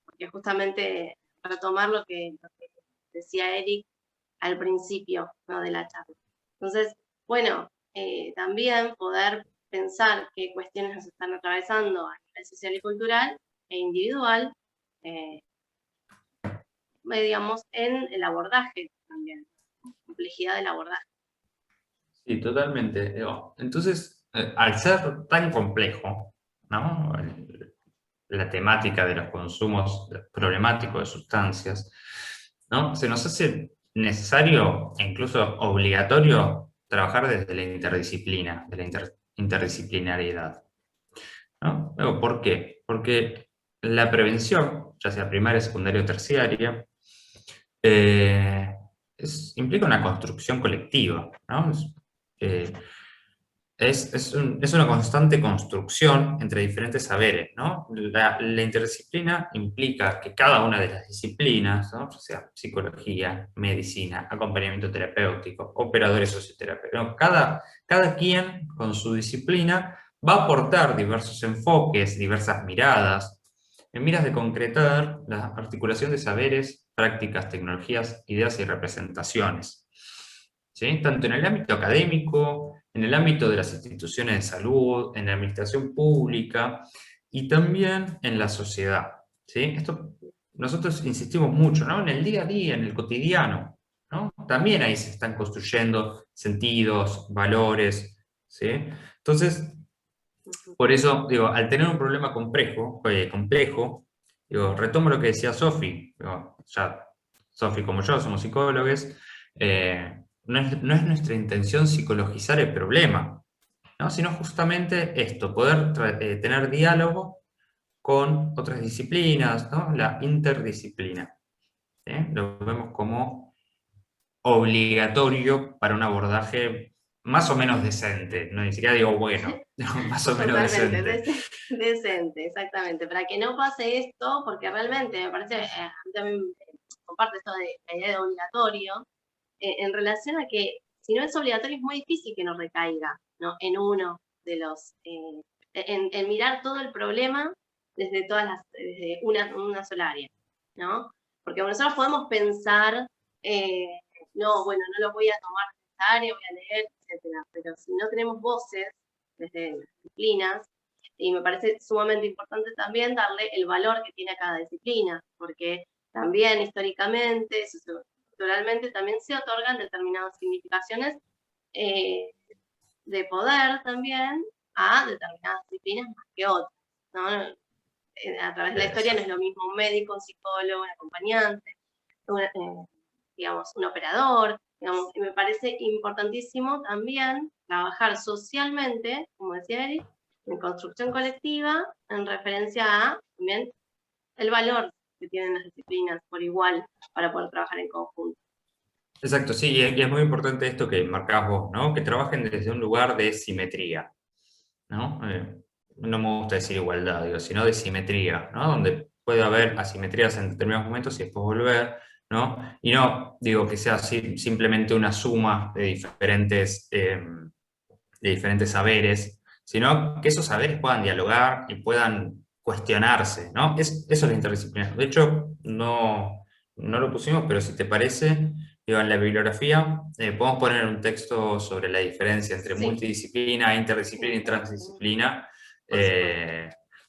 porque justamente retomar lo que decía Eric al principio, ¿no?, de la charla. Entonces, bueno, también poder pensar qué cuestiones nos están atravesando a nivel social y cultural e individual, digamos, en el abordaje también, complejidad del abordaje. Sí, totalmente. Entonces, al ser tan complejo, ¿no?, la temática de los consumos problemáticos de sustancias, ¿no?, se nos hace necesario e incluso obligatorio trabajar desde la interdisciplina, de la interdisciplinariedad, ¿no? ¿Por qué? Porque la prevención, ya sea primaria, secundaria o terciaria, implica una construcción colectiva, ¿no? Es una constante construcción entre diferentes saberes, ¿no? La interdisciplina implica que cada una de las disciplinas, ¿no?, o sea, psicología, medicina, acompañamiento terapéutico, operadores socioterapéuticos, cada quien con su disciplina va a aportar diversos enfoques, diversas miradas, en miras de concretar la articulación de saberes, prácticas, tecnologías, ideas y representaciones, ¿sí?, tanto en el ámbito académico, en el ámbito de las instituciones de salud, en la administración pública y también en la sociedad, ¿sí? Esto nosotros insistimos mucho, ¿no?, en el día a día, en el cotidiano, ¿no? También ahí se están construyendo sentidos, valores, ¿sí? Entonces, por eso, al tener un problema complejo, retomo lo que decía Sofi, ya Sofi como yo somos psicólogos, no es nuestra intención psicologizar el problema, ¿no?, sino justamente esto, poder tener diálogo con otras disciplinas, ¿no?, la interdisciplina, ¿sí? Lo vemos como obligatorio para un abordaje más o menos decente, no ni siquiera digo bueno, más o menos decente. Decente, exactamente, para que no pase esto, porque realmente me parece, a mí también comparto esto de la idea de obligatorio, en relación a que si no es obligatorio es muy difícil que no recaiga, ¿no?, en uno de los en mirar todo el problema desde una sola área, ¿no? Porque nosotros podemos pensar, no, bueno, no lo voy a tomar de esta área, voy a leer, etcétera, pero si no tenemos voces desde las disciplinas, y me parece sumamente importante también darle el valor que tiene a cada disciplina, porque también históricamente, culturalmente, también se otorgan determinadas significaciones de poder también a determinadas disciplinas más que otras, ¿no? A través de la historia no es lo mismo un médico, un psicólogo, un acompañante, digamos, un operador, digamos, y me parece importantísimo también trabajar socialmente, como decía Eric, en construcción colectiva, en referencia a también el valor que tienen las disciplinas por igual para poder trabajar en conjunto. Exacto, sí, y es muy importante esto que marcás vos, ¿no? Que trabajen desde un lugar de simetría, ¿no? No me gusta decir igualdad, digo, sino de simetría, ¿no? Donde puede haber asimetrías en determinados momentos y después volver, ¿no? Y no, digo, que sea simplemente una suma de diferentes saberes, sino que esos saberes puedan dialogar y puedan cuestionarse, ¿no? Eso es la interdisciplinaridad. De hecho, no lo pusimos, pero si te parece, digo, en la bibliografía podemos poner un texto sobre la diferencia entre multidisciplina, interdisciplina y transdisciplina,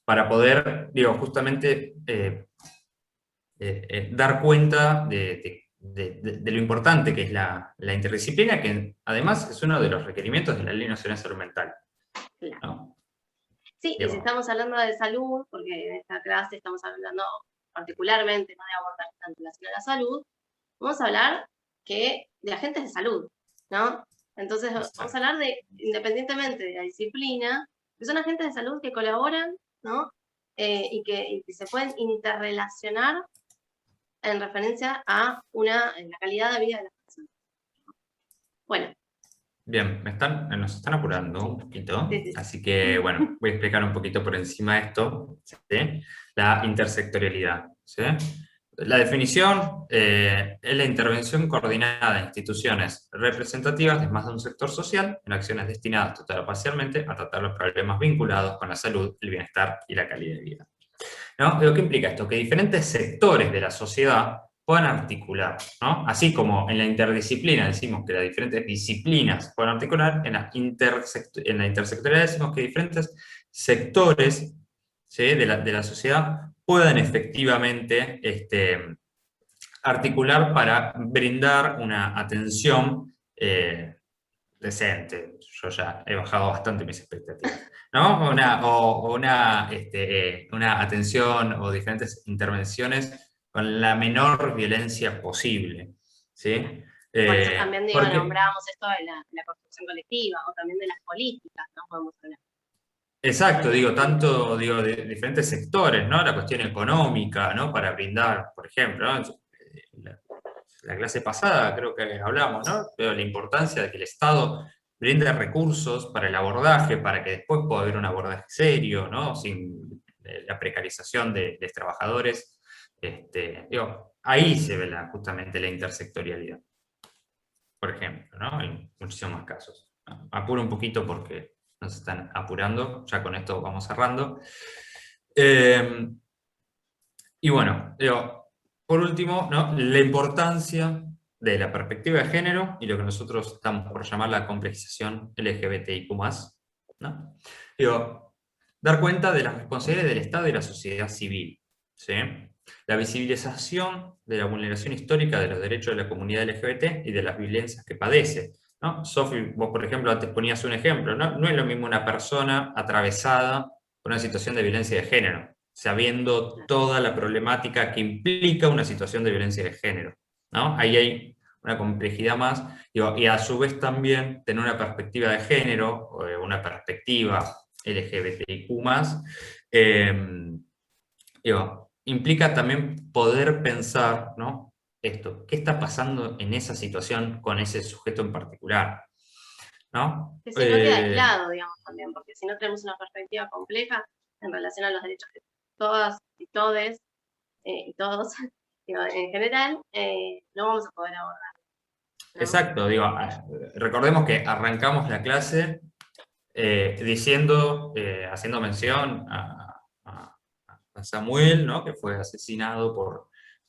para poder, digo, justamente dar cuenta de lo importante que es la interdisciplina, que además es uno de los requerimientos de la Ley Nacional de Salud Mental, ¿no? Sí, y si estamos hablando de salud, porque en esta clase estamos hablando particularmente, no de abordar tanto la salud, vamos a hablar de agentes de salud, ¿no? Entonces vamos a hablar de, independientemente de la disciplina, que son agentes de salud que colaboran, ¿no? Y que se pueden interrelacionar en referencia a la calidad de vida de las personas. Bueno. Bien, nos están apurando un poquito, así que bueno, voy a explicar un poquito por encima esto, ¿sí? La intersectorialidad, ¿sí? La definición es la intervención coordinada de instituciones representativas de más de un sector social en acciones destinadas total o parcialmente a tratar los problemas vinculados con la salud, el bienestar y la calidad de vida, ¿no? ¿Qué implica esto? Que diferentes sectores de la sociedad puedan articular, ¿no? Así como en la interdisciplina decimos que las diferentes disciplinas pueden articular, en la intersectorialidad decimos que diferentes sectores, ¿sí?, de la sociedad puedan efectivamente articular para brindar una atención decente. Yo ya he bajado bastante mis expectativas, ¿no? Una atención o diferentes intervenciones con la menor violencia posible, ¿sí? Por eso también, digo, nombrábamos esto de la construcción colectiva, o también de las políticas, ¿no? Podemos hablar. Exacto, de diferentes sectores, ¿no? La cuestión económica, ¿no? Para brindar, por ejemplo, ¿no? La clase pasada creo que hablamos, ¿no? Pero la importancia de que el Estado brinde recursos para el abordaje, para que después pueda haber un abordaje serio, ¿no? Sin la precarización de los trabajadores. Ahí se ve justamente la intersectorialidad, por ejemplo, ¿no? Hay muchísimos más casos. Apuro un poquito porque nos están apurando, ya con esto vamos cerrando. Y bueno, por último, ¿no?, la importancia de la perspectiva de género y lo que nosotros estamos por llamar la complejización LGBTIQ+, ¿no? Dar cuenta de las responsabilidades del Estado y la sociedad civil, ¿sí? La visibilización de la vulneración histórica de los derechos de la comunidad LGBT y de las violencias que padece, ¿no? Sofi, vos por ejemplo antes ponías un ejemplo, ¿no? No es lo mismo una persona atravesada por una situación de violencia de género, sabiendo toda la problemática que implica una situación de violencia de género, ¿no? Ahí hay una complejidad más, y a su vez también tener una perspectiva de género, una perspectiva LGBTIQ+, implica también poder pensar, ¿no?, esto, ¿qué está pasando en esa situación con ese sujeto en particular? ¿No? Que si no queda aislado, digamos, también, porque si no tenemos una perspectiva compleja en relación a los derechos de todas y todes y todos, digo, en general, no vamos a poder abordar, ¿no? Exacto, recordemos que arrancamos la clase diciendo, haciendo mención a Samuel, ¿no? Que fue asesinado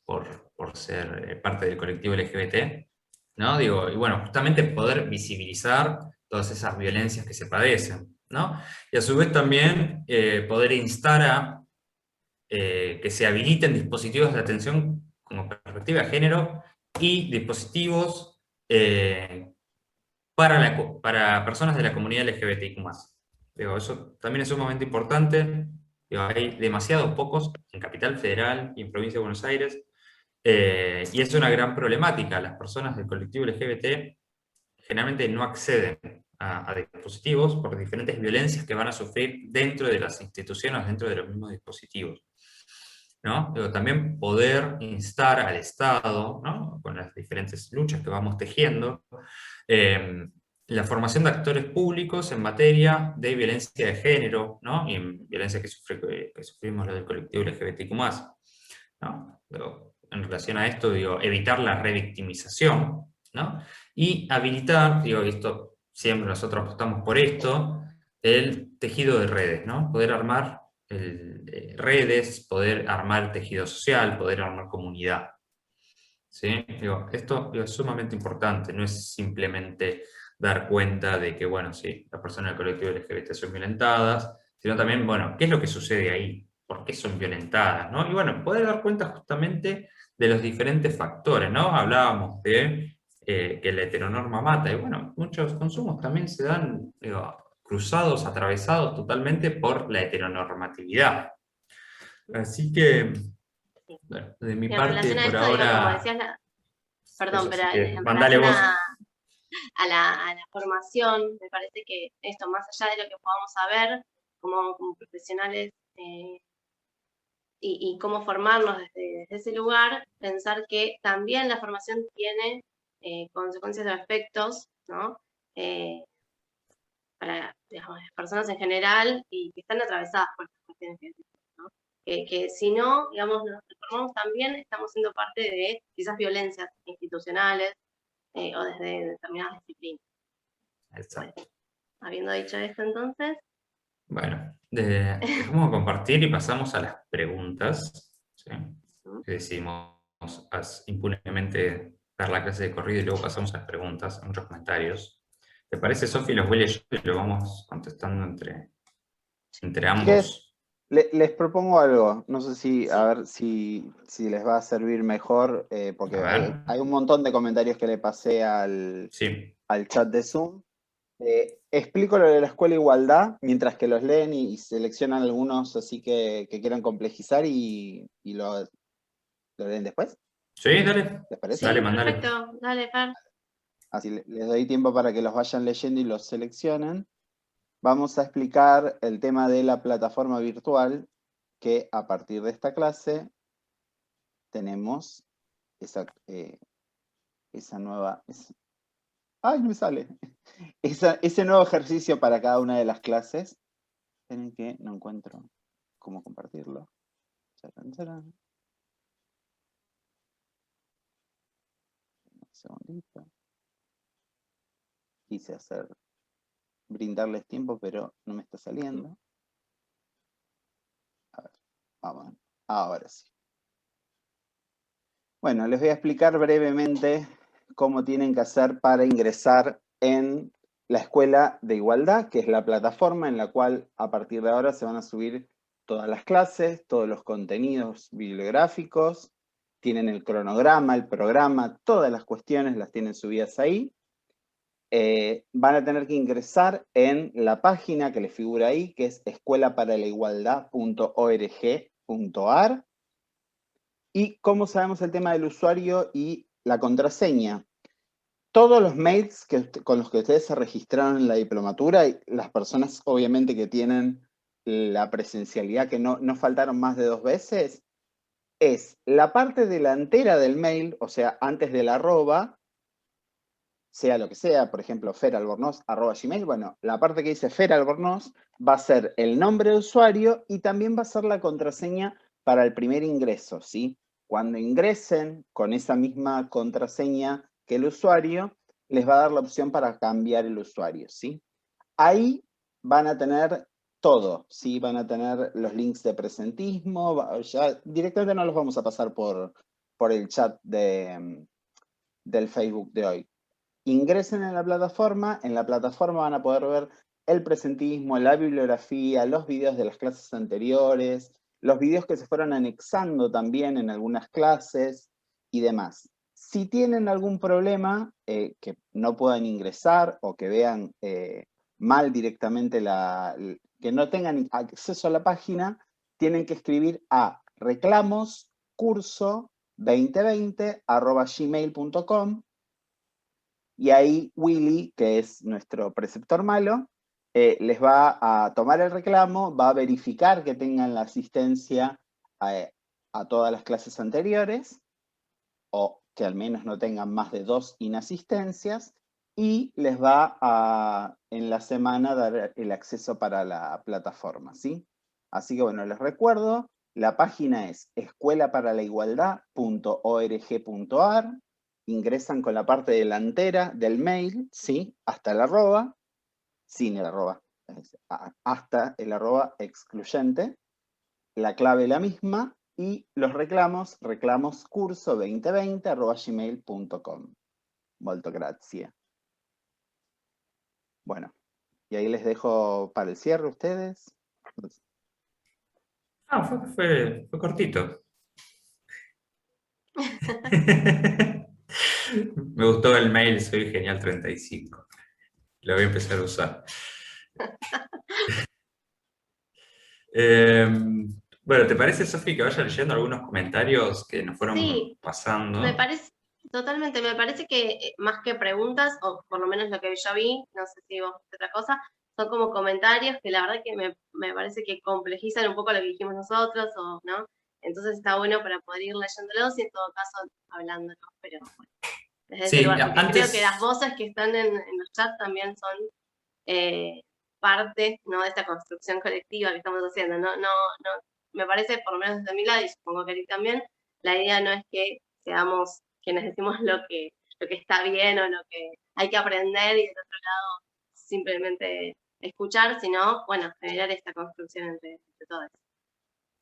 por ser parte del colectivo LGBT, ¿no? Digo, y bueno, justamente poder visibilizar todas esas violencias que se padecen, ¿no? Y a su vez también poder instar a que se habiliten dispositivos de atención con perspectiva de género y dispositivos para personas de la comunidad LGBTIQ+. Digo, eso también es sumamente importante. Digo, hay demasiados pocos en Capital Federal y en Provincia de Buenos Aires, y es una gran problemática. Las personas del colectivo LGBT generalmente no acceden a dispositivos por diferentes violencias que van a sufrir dentro de las instituciones, dentro de los mismos dispositivos, ¿no? Pero también poder instar al Estado, ¿no? Con las diferentes luchas que vamos tejiendo, la formación de actores públicos en materia de violencia de género, ¿no? Y en violencia que sufrimos los del colectivo LGBTIQ+, ¿no? Pero en relación a esto, digo, evitar la revictimización, ¿no? Y habilitar, digo, esto siempre nosotros apostamos por esto, el tejido de redes, ¿no? Poder armar redes, poder armar tejido social, poder armar comunidad. ¿Sí? Digo, esto es sumamente importante, no es simplemente dar cuenta de que, bueno, sí, las personas del colectivo LGBT son violentadas, sino también, bueno, ¿qué es lo que sucede ahí? ¿Por qué son violentadas? ¿No? Y bueno, poder dar cuenta justamente de los diferentes factores, ¿no? Hablábamos de que la heteronorma mata, y bueno, muchos consumos también se dan, digo, cruzados, atravesados totalmente por la heteronormatividad. Así que, bueno, de mi Y en parte, relación a por esto, digo, como ahora, decías, perdón, eso, pero así que en mandale relación vos. a la formación, me parece que esto, más allá de lo que podamos saber como profesionales y cómo formarnos desde ese lugar, pensar que también la formación tiene consecuencias o efectos, ¿no? Para, digamos, las personas en general y que están atravesadas por estas cuestiones que decimos, ¿no? Que si no, digamos, nos formamos también, estamos siendo parte de quizás violencias institucionales o desde determinadas disciplinas. Exacto. Bueno, habiendo dicho esto entonces. Bueno, dejamos de compartir y pasamos a las preguntas. ¿Sí? Que decidimos impunemente dar la clase de corrido y luego pasamos a las preguntas, a muchos comentarios. ¿Te parece, Sofi? Los voy leyendo y lo vamos contestando entre ambos. Les propongo algo, no sé si, a ver si les va a servir mejor, porque hay un montón de comentarios que le pasé al chat de Zoom. Explico lo de la escuela igualdad, mientras que los leen y seleccionan algunos así que quieran complejizar y lo leen después. Sí, dale. ¿Les parece? Sí, dale, mandale. perfecto, dale, Fer. Así les doy tiempo para que los vayan leyendo y los seleccionen. Vamos a explicar el tema de la plataforma virtual, que a partir de esta clase tenemos esa nueva... ¡Ay, no me sale! Ese nuevo ejercicio para cada una de las clases. Esperen que no encuentro cómo compartirlo. Un segundito. Quise brindarles tiempo, pero no me está saliendo. A ver, vamos. Ahora sí. Bueno, les voy a explicar brevemente cómo tienen que hacer para ingresar en la Escuela de Igualdad, que es la plataforma en la cual a partir de ahora se van a subir todas las clases, todos los contenidos bibliográficos, tienen el cronograma, el programa, todas las cuestiones las tienen subidas ahí. Van a tener que ingresar en la página que les figura ahí, que es escuelaparalaigualdad.org.ar. ¿Y cómo sabemos el tema del usuario y la contraseña? Todos los mails con los que ustedes se registraron en la diplomatura, y las personas obviamente que tienen la presencialidad, que no faltaron más de 2 veces, es la parte delantera del mail, o sea, antes del arroba, sea lo que sea, por ejemplo, feralbornoz@gmail, bueno, la parte que dice feralbornoz va a ser el nombre de usuario y también va a ser la contraseña para el primer ingreso, ¿sí? Cuando ingresen con esa misma contraseña que el usuario, les va a dar la opción para cambiar el usuario, ¿sí? Ahí van a tener todo, ¿sí? Van a tener los links de presentismo, ya directamente no los vamos a pasar por el chat del Facebook de hoy. Ingresen en la plataforma van a poder ver el presentismo, la bibliografía, los videos de las clases anteriores, los videos que se fueron anexando también en algunas clases y demás. Si tienen algún problema que no puedan ingresar o que vean mal directamente, que no tengan acceso a la página, tienen que escribir a reclamoscurso2020@gmail.com y ahí Willy, que es nuestro preceptor malo, les va a tomar el reclamo, va a verificar que tengan la asistencia a todas las clases anteriores, o que al menos no tengan más de 2 inasistencias, y les va a, en la semana, dar el acceso para la plataforma, ¿sí? Así que bueno, les recuerdo, la página es escuelaparaLaIgualdad.org.ar, ingresan con la parte delantera del mail, ¿sí? Hasta el arroba, sin el arroba, hasta el arroba excluyente, la clave es la misma, y los reclamos curso2020@gmail.com. Molto grazie. Bueno, y ahí les dejo para el cierre ustedes. Fue cortito. Me gustó el mail, soy genial 35. Lo voy a empezar a usar. Bueno, ¿te parece, Sofi, que vaya leyendo algunos comentarios que nos fueron pasando? Me parece, totalmente, me parece que más que preguntas, o por lo menos lo que yo vi, no sé si vos viste otra cosa, son como comentarios que la verdad que me parece que complejizan un poco lo que dijimos nosotros, o ¿no? Entonces está bueno para poder ir leyéndolos y en todo caso hablándolos, pero bueno, desde ese lugar, porque creo que las voces que están en los chats también son parte, ¿no?, de esta construcción colectiva que estamos haciendo. No, me parece, por lo menos desde mi lado, y supongo que a ti también, la idea no es que seamos quienes decimos lo que está bien o lo que hay que aprender y del otro lado simplemente escuchar, sino, bueno, generar esta construcción entre todos.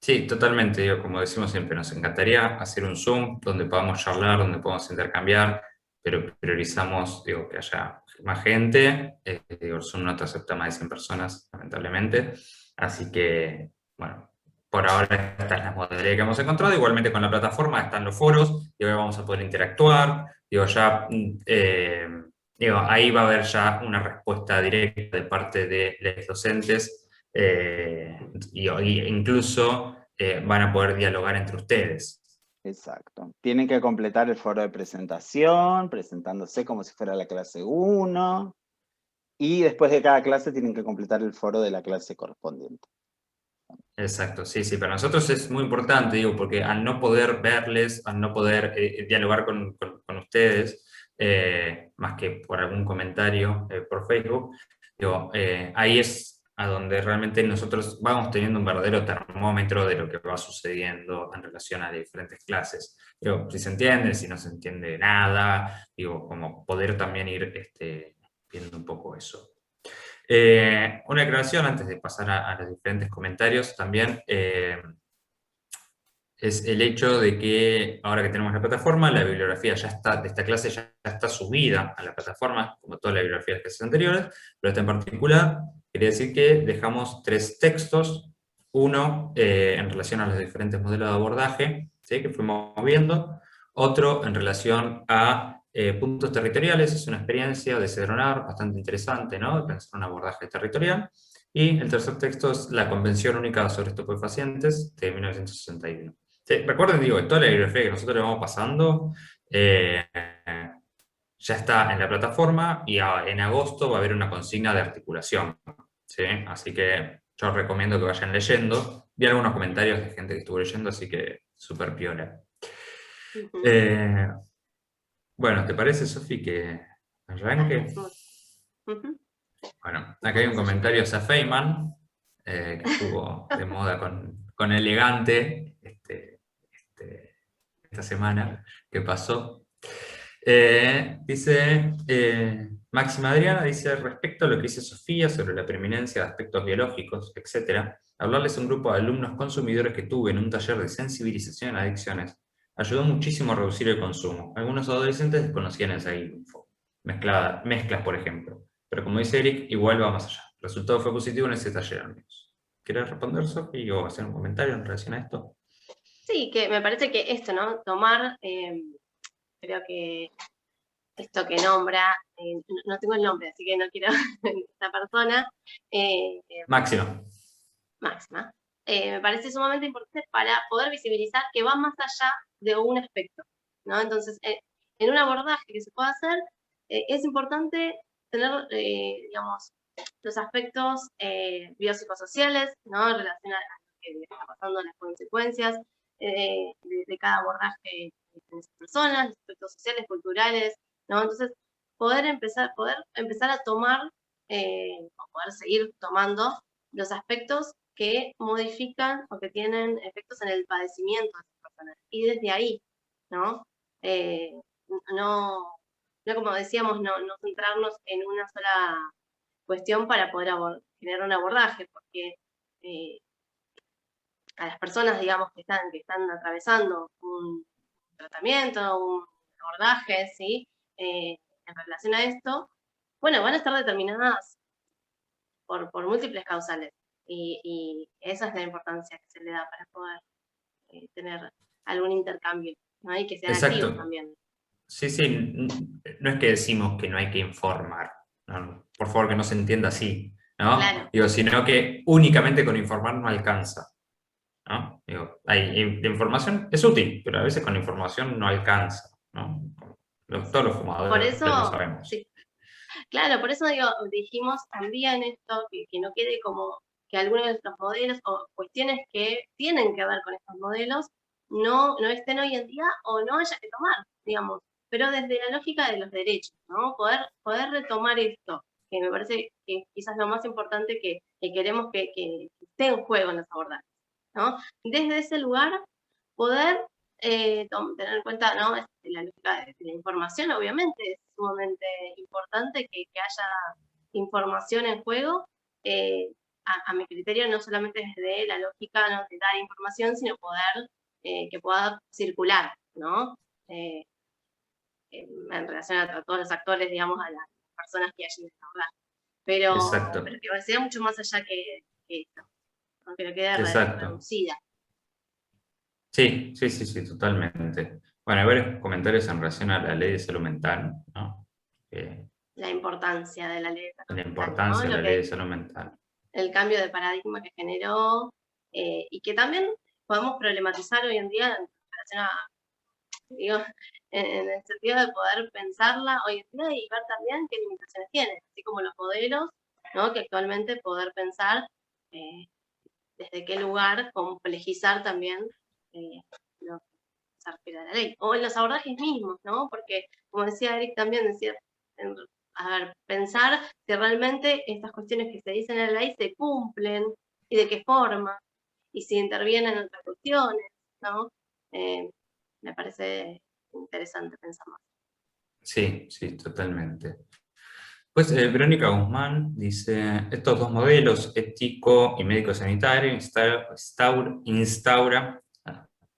Sí, totalmente. Digo, como decimos siempre, nos encantaría hacer un Zoom donde podamos charlar, donde podamos intercambiar, pero priorizamos, digo, que haya más gente. Digo, el Zoom no te acepta más de 100 personas, lamentablemente. Así que, bueno, por ahora esta es la modalidad que hemos encontrado. Igualmente con la plataforma están los foros y ahora vamos a poder interactuar. Digo, ya, digo, ahí va a haber ya una respuesta directa de parte de los docentes. Y incluso van a poder dialogar entre ustedes. Exacto. Tienen que completar el foro de presentación, presentándose como si fuera la clase 1, y después de cada clase tienen que completar el foro de la clase correspondiente. Exacto, sí, para nosotros es muy importante, digo, porque al no poder verles, al no poder dialogar con ustedes, más que por algún comentario por Facebook, digo, ahí es a donde realmente nosotros vamos teniendo un verdadero termómetro de lo que va sucediendo en relación a diferentes clases. Digo, si se entiende, si no se entiende nada, digo, como poder también ir viendo un poco eso. Una aclaración antes de pasar a los diferentes comentarios también es el hecho de que ahora que tenemos la plataforma, la bibliografía ya está, de esta clase ya está subida a la plataforma, como toda la bibliografía de las clases anteriores, pero esta en particular quería decir que dejamos 3 textos, uno en relación a los diferentes modelos de abordaje, ¿sí?, que fuimos viendo, otro en relación a puntos territoriales, es una experiencia de Cedronar bastante interesante, ¿no?, de pensar un abordaje territorial, y el tercer texto es la Convención Única sobre Estupefacientes de 1961. Sí, recuerden, digo, toda la bibliografía que nosotros le vamos pasando ya está en la plataforma y en agosto va a haber una consigna de articulación, ¿sí? Así que yo recomiendo que vayan leyendo. Vi algunos comentarios de gente que estuvo leyendo, así que súper piola. Bueno, ¿te parece, Sofi, que arranque? Bueno, acá hay un comentario de Feynman, que estuvo de moda con elegante esta semana que pasó. Dice, Máxima Adriana dice, respecto a lo que dice Sofía sobre la preeminencia de aspectos biológicos, etc., hablarles a un grupo de alumnos consumidores que tuve en un taller de sensibilización a adicciones ayudó muchísimo a reducir el consumo. Algunos adolescentes desconocían esa info. Mezclas, por ejemplo. Pero como dice Eric, igual va más allá. El resultado fue positivo en ese taller, amigos. ¿Quieres responder, Sofía, o hacer un comentario en relación a esto? Sí, que me parece que esto, ¿no? Tomar, creo que esto que nombra, no tengo el nombre, así que no quiero esta persona. Máxima. Máxima. Me parece sumamente importante para poder visibilizar que va más allá de un aspecto, ¿no? Entonces, en un abordaje que se pueda hacer, es importante tener, digamos, los aspectos biopsicosociales, ¿no? En relación a lo que está pasando, las consecuencias de cada abordaje de las personas, los aspectos sociales, culturales, ¿no? Entonces, poder empezar a tomar, o poder seguir tomando los aspectos que modifican o que tienen efectos en el padecimiento de esas personas. Y desde ahí, ¿no? No, como decíamos, no centrarnos en una sola cuestión para poder generar un abordaje, porque a las personas, digamos, que están atravesando un tratamiento, un abordaje, ¿sí? En relación a esto, bueno, van a estar determinadas por múltiples causales. Y esa es la importancia que se le da para poder tener algún intercambio, ¿no? Y que sean activos también. Sí, no es que decimos que no hay que informar, ¿no? Por favor que no se entienda así, ¿no? Claro. Digo, sino que únicamente con informar no alcanza, ¿no? Digo, la información es útil, pero a veces con información no alcanza, ¿no? Todos los fumadores por eso, lo sabemos. Sí. Claro, por eso dijimos también esto, que no quede como que algunos de estos modelos o cuestiones que tienen que ver con estos modelos no estén hoy en día o no haya que tomar, digamos, pero desde la lógica de los derechos, ¿no? Poder retomar esto, que me parece que quizás lo más importante que queremos que esté en juego en los abordajes, ¿no? Desde ese lugar, poder tener en cuenta, ¿no? La lógica de la información, obviamente, es sumamente importante que haya información en juego. A mi criterio, no solamente desde la lógica, ¿no?, de dar información, sino poder que pueda circular, ¿no? En relación a todos los actores, digamos, a las personas que hay en esta obra. Pero que sea mucho más allá que esto, ¿no? Que no quede reducida. Sí, totalmente. Bueno, hay varios comentarios en relación a la ley de salud mental, ¿no? La importancia de la ley de salud mental. La importancia de la ley de salud mental. El cambio de paradigma que generó y que también podemos problematizar hoy en día en relación a, digo, en el sentido de poder pensarla hoy en día y ver también qué limitaciones tiene, así como los modelos, ¿no? Que actualmente poder pensar desde qué lugar complejizar también lo que se refiere a la ley. O en los abordajes mismos, ¿no? Porque, como decía Eric también, pensar si realmente estas cuestiones que se dicen en la ley se cumplen y de qué forma, y si intervienen en otras cuestiones, ¿no? Me parece interesante pensar más. Sí, totalmente. Pues Verónica Guzmán dice, estos dos modelos, ético y médico-sanitario, instaura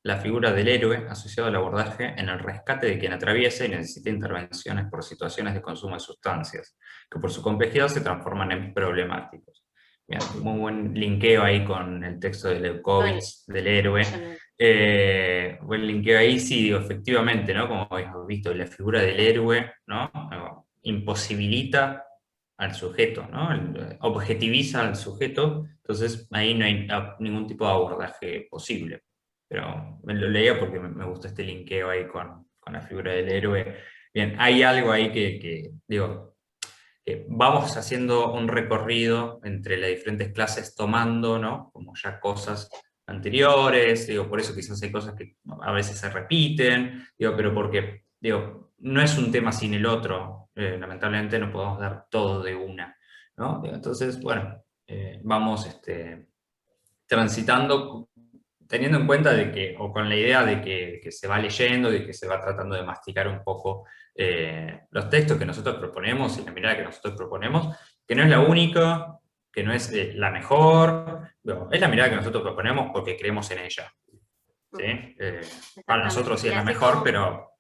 la figura del héroe asociado al abordaje en el rescate de quien atraviesa y necesita intervenciones por situaciones de consumo de sustancias, que por su complejidad se transforman en problemáticos. Bien, muy buen linkeo ahí con el texto de Leucovitz, del héroe. Buen linkeo ahí, sí, digo, efectivamente, ¿no? Como hemos visto, la figura del héroe, ¿no? Imposibilita al sujeto, ¿no? Objetiviza al sujeto, entonces ahí no hay ningún tipo de abordaje posible. Pero me lo leía porque me gusta este linkeo ahí con la figura del héroe. Bien, hay algo ahí que digo, vamos haciendo un recorrido entre las diferentes clases tomando, ¿no? Como ya cosas anteriores, digo, por eso quizás hay cosas que a veces se repiten, digo, pero porque, digo, no es un tema sin el otro, lamentablemente no podemos dar todo de una, ¿no? Entonces, bueno, vamos transitando, teniendo en cuenta de que, o con la idea de que se va leyendo, de que se va tratando de masticar un poco los textos que nosotros proponemos y la mirada que nosotros proponemos, que no es la única, que no es la mejor, no, es la mirada que nosotros proponemos porque creemos en ella. ¿Sí? Para nosotros sí es la mejor, pero...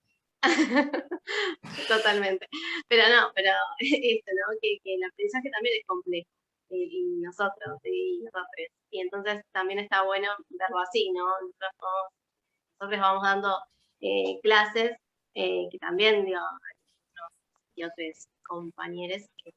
Totalmente. Pero no, pero esto, ¿no? Que el aprendizaje también es complejo. Y nosotros, y nosotros. Y entonces también está bueno verlo así, ¿no? Nosotros vamos dando clases que también, digo, y otros compañeros que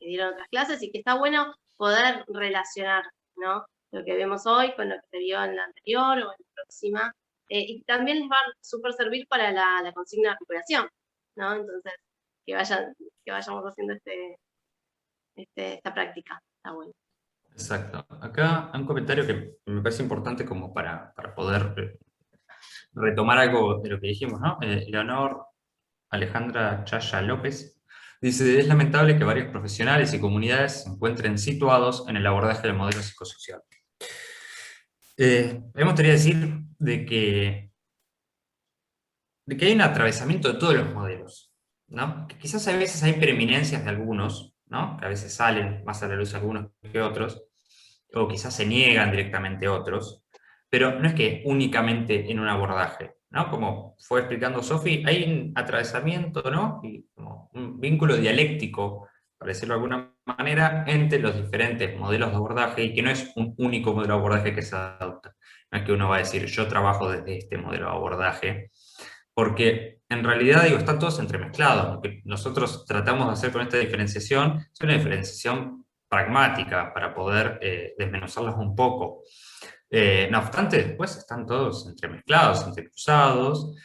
dieron otras clases, y que está bueno poder relacionar, ¿no? Lo que vemos hoy con lo que se vio en la anterior o en la próxima, y también les va a súper servir para la consigna de recuperación, ¿no? Entonces, que vayamos haciendo esta práctica, está bueno. Exacto. Acá hay un comentario que me parece importante como para poder retomar algo de lo que dijimos, ¿no? Leonor Alejandra Chaya López dice, es lamentable que varios profesionales y comunidades se encuentren situados en el abordaje del modelo psicosocial. Me gustaría decir de que hay un atravesamiento de todos los modelos, ¿no? Que quizás a veces hay preeminencias de algunos, ¿no? Que a veces salen más a la luz algunos que otros, o quizás se niegan directamente otros, pero no es que únicamente en un abordaje, ¿no? Como fue explicando Sofi, hay un atravesamiento, ¿no? Y como un vínculo dialéctico, para decirlo de alguna manera, entre los diferentes modelos de abordaje, y que no es un único modelo de abordaje que se adopta. No es que uno va a decir, yo trabajo desde este modelo de abordaje, porque en realidad, digo, están todos entremezclados. Lo que nosotros tratamos de hacer con esta diferenciación es una diferenciación pragmática para poder desmenuzarlos un poco. No obstante, después están todos entremezclados, entrecruzados,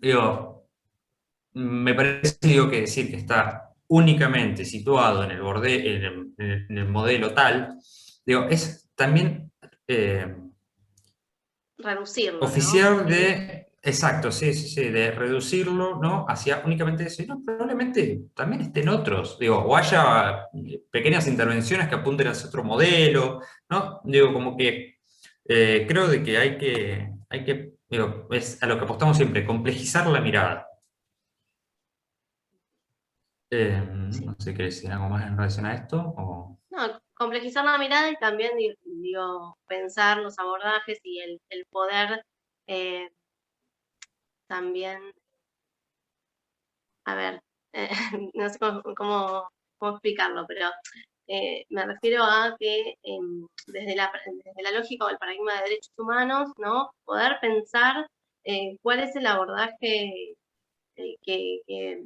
digo, me parece que decir que está únicamente situado en el modelo tal, digo, es también Reducirlo, oficiar ¿no? de, exacto, sí, de reducirlo, ¿no? Hacia únicamente eso. Y no, probablemente también estén otros, digo, o haya pequeñas intervenciones que apunten hacia otro modelo, ¿no? Digo, como que creo de que hay que, digo, es a lo que apostamos siempre, complejizar la mirada. Sí. No sé, ¿querés decir algo más en relación a esto? O... No, complejizar la mirada y también, digo, pensar los abordajes y el poder también, a ver, no sé cómo explicarlo, pero me refiero a que desde la lógica o el paradigma de derechos humanos, ¿no? Poder pensar cuál es el abordaje que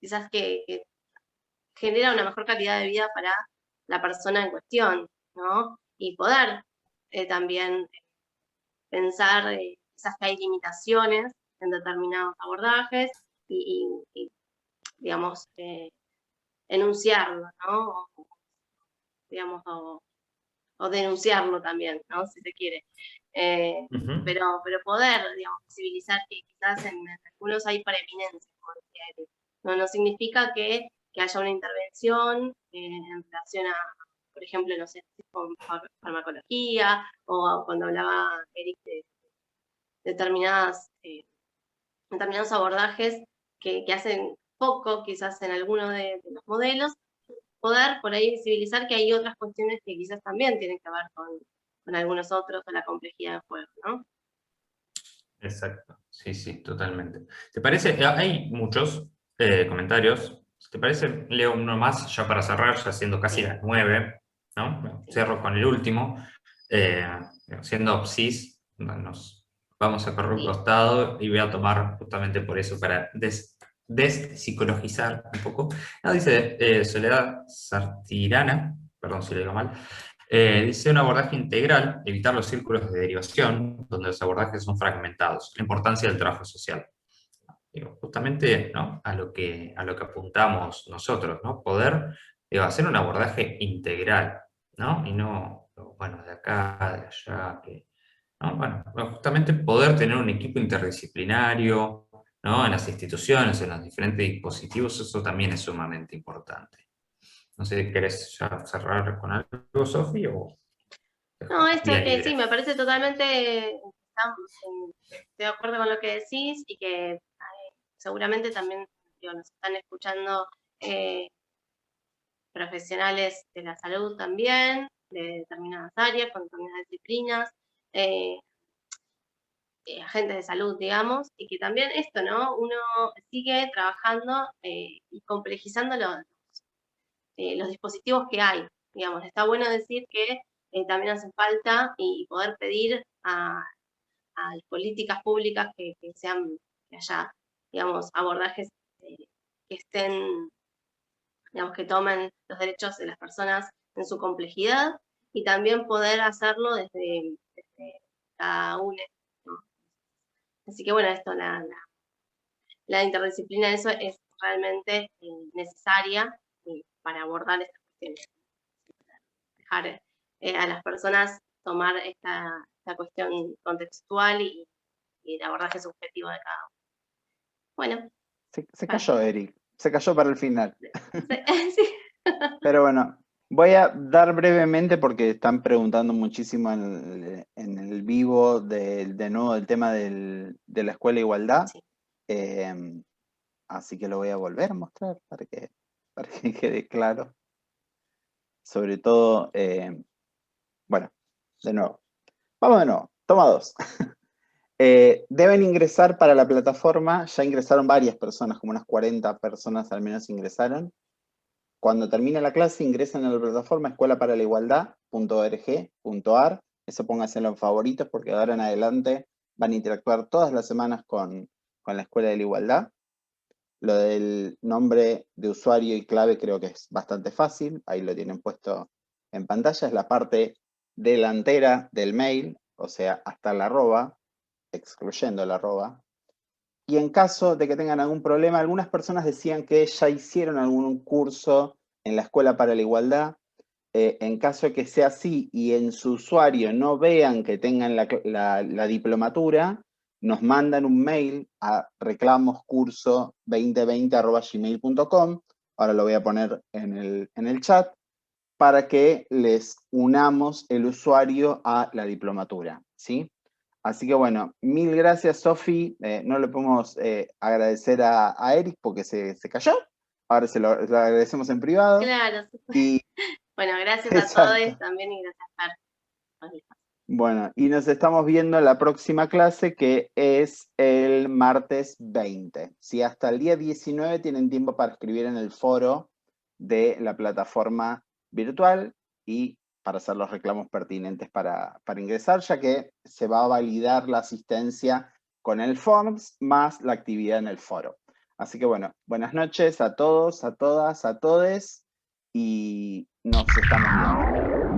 quizás que genera una mejor calidad de vida para la persona en cuestión, ¿no? Y poder también pensar quizás que hay limitaciones en determinados abordajes y digamos, enunciarlo, ¿no? Digamos, o denunciarlo también, ¿no? Si se quiere. Pero poder, digamos, visibilizar que quizás en algunos hay preeminencia, como decía Eric. No significa que haya una intervención en relación a, por ejemplo, no sé, con farmacología, o cuando hablaba Eric de determinados abordajes que hacen poco, quizás en alguno de los modelos, poder por ahí visibilizar que hay otras cuestiones que quizás también tienen que ver con algunos otros, con la complejidad del juego, ¿no? Exacto, sí, totalmente. ¿Te parece? Hay muchos comentarios. ¿Te parece? Leo uno más ya para cerrar, ya siendo casi las 9, ¿no? Cierro con el último. Siendo PSIS, nos vamos a correr un costado y voy a tomar justamente por eso para despsicologizar un poco. Dice Soledad Sartirana, perdón si lo digo mal. Dice un abordaje integral, evitar los círculos de derivación, donde los abordajes son fragmentados, la importancia del trabajo social. Digo, justamente, ¿no? a lo que apuntamos nosotros, ¿no? Poder hacer un abordaje integral, ¿no? Y no, bueno, de acá, de allá, ¿no? Bueno, justamente poder tener un equipo interdisciplinario, ¿no? En las instituciones, en los diferentes dispositivos, eso también es sumamente importante. No sé, ¿querés ya cerrar con algo, Sofi? No, esto sí, me parece totalmente, estoy de acuerdo con lo que decís y que seguramente también nos están escuchando profesionales de la salud también, de determinadas áreas, con determinadas disciplinas, agentes de salud, digamos, y que también esto, ¿no? Uno sigue trabajando y complejizando los dispositivos que hay, digamos. Está bueno decir que también hace falta y poder pedir a políticas públicas que haya, digamos, abordajes que estén, digamos, que tomen los derechos de las personas en su complejidad y también poder hacerlo desde cada uno, ¿no? Así que bueno, esto, la interdisciplina de eso es realmente necesaria para abordar estas cuestiones. Dejar a las personas tomar esta cuestión contextual y el abordaje subjetivo de cada uno. Bueno. Se cayó, Eric. Se cayó para el final. Sí. Pero bueno, voy a dar brevemente porque están preguntando muchísimo en el vivo de nuevo el tema de la escuela de igualdad. Sí. Así que lo voy a volver a mostrar para que quede claro. Sobre todo, bueno, de nuevo. Vamos de nuevo. Toma 2. Deben ingresar para la plataforma. Ya ingresaron varias personas, como unas 40 personas al menos ingresaron. Cuando termine la clase, ingresan a la plataforma escuelaparalaigualdad.org.ar. Eso póngaselo en favoritos porque de ahora en adelante van a interactuar todas las semanas con la Escuela de la Igualdad. Lo del nombre de usuario y clave creo que es bastante fácil. Ahí lo tienen puesto en pantalla. Es la parte delantera del mail, o sea, hasta la arroba, excluyendo la arroba. Y en caso de que tengan algún problema, algunas personas decían que ya hicieron algún curso en la Escuela para la Igualdad. En caso de que sea así y en su usuario no vean que tengan la diplomatura, nos mandan un mail a reclamoscurso2020@gmail.com. Ahora lo voy a poner en el chat para que les unamos el usuario a la diplomatura, ¿sí? Así que bueno, mil gracias, Sofi. No le podemos agradecer a Eric porque se cayó. Ahora se lo agradecemos en privado. Claro. Y, bueno, gracias exacto. a todos también y gracias a Fer. Bueno, y nos estamos viendo en la próxima clase que es el martes 20. Si hasta el día 19 tienen tiempo para escribir en el foro de la plataforma virtual y para hacer los reclamos pertinentes para ingresar, ya que se va a validar la asistencia con el Forms más la actividad en el foro. Así que bueno, buenas noches a todos, a todas, a todes y nos estamos viendo.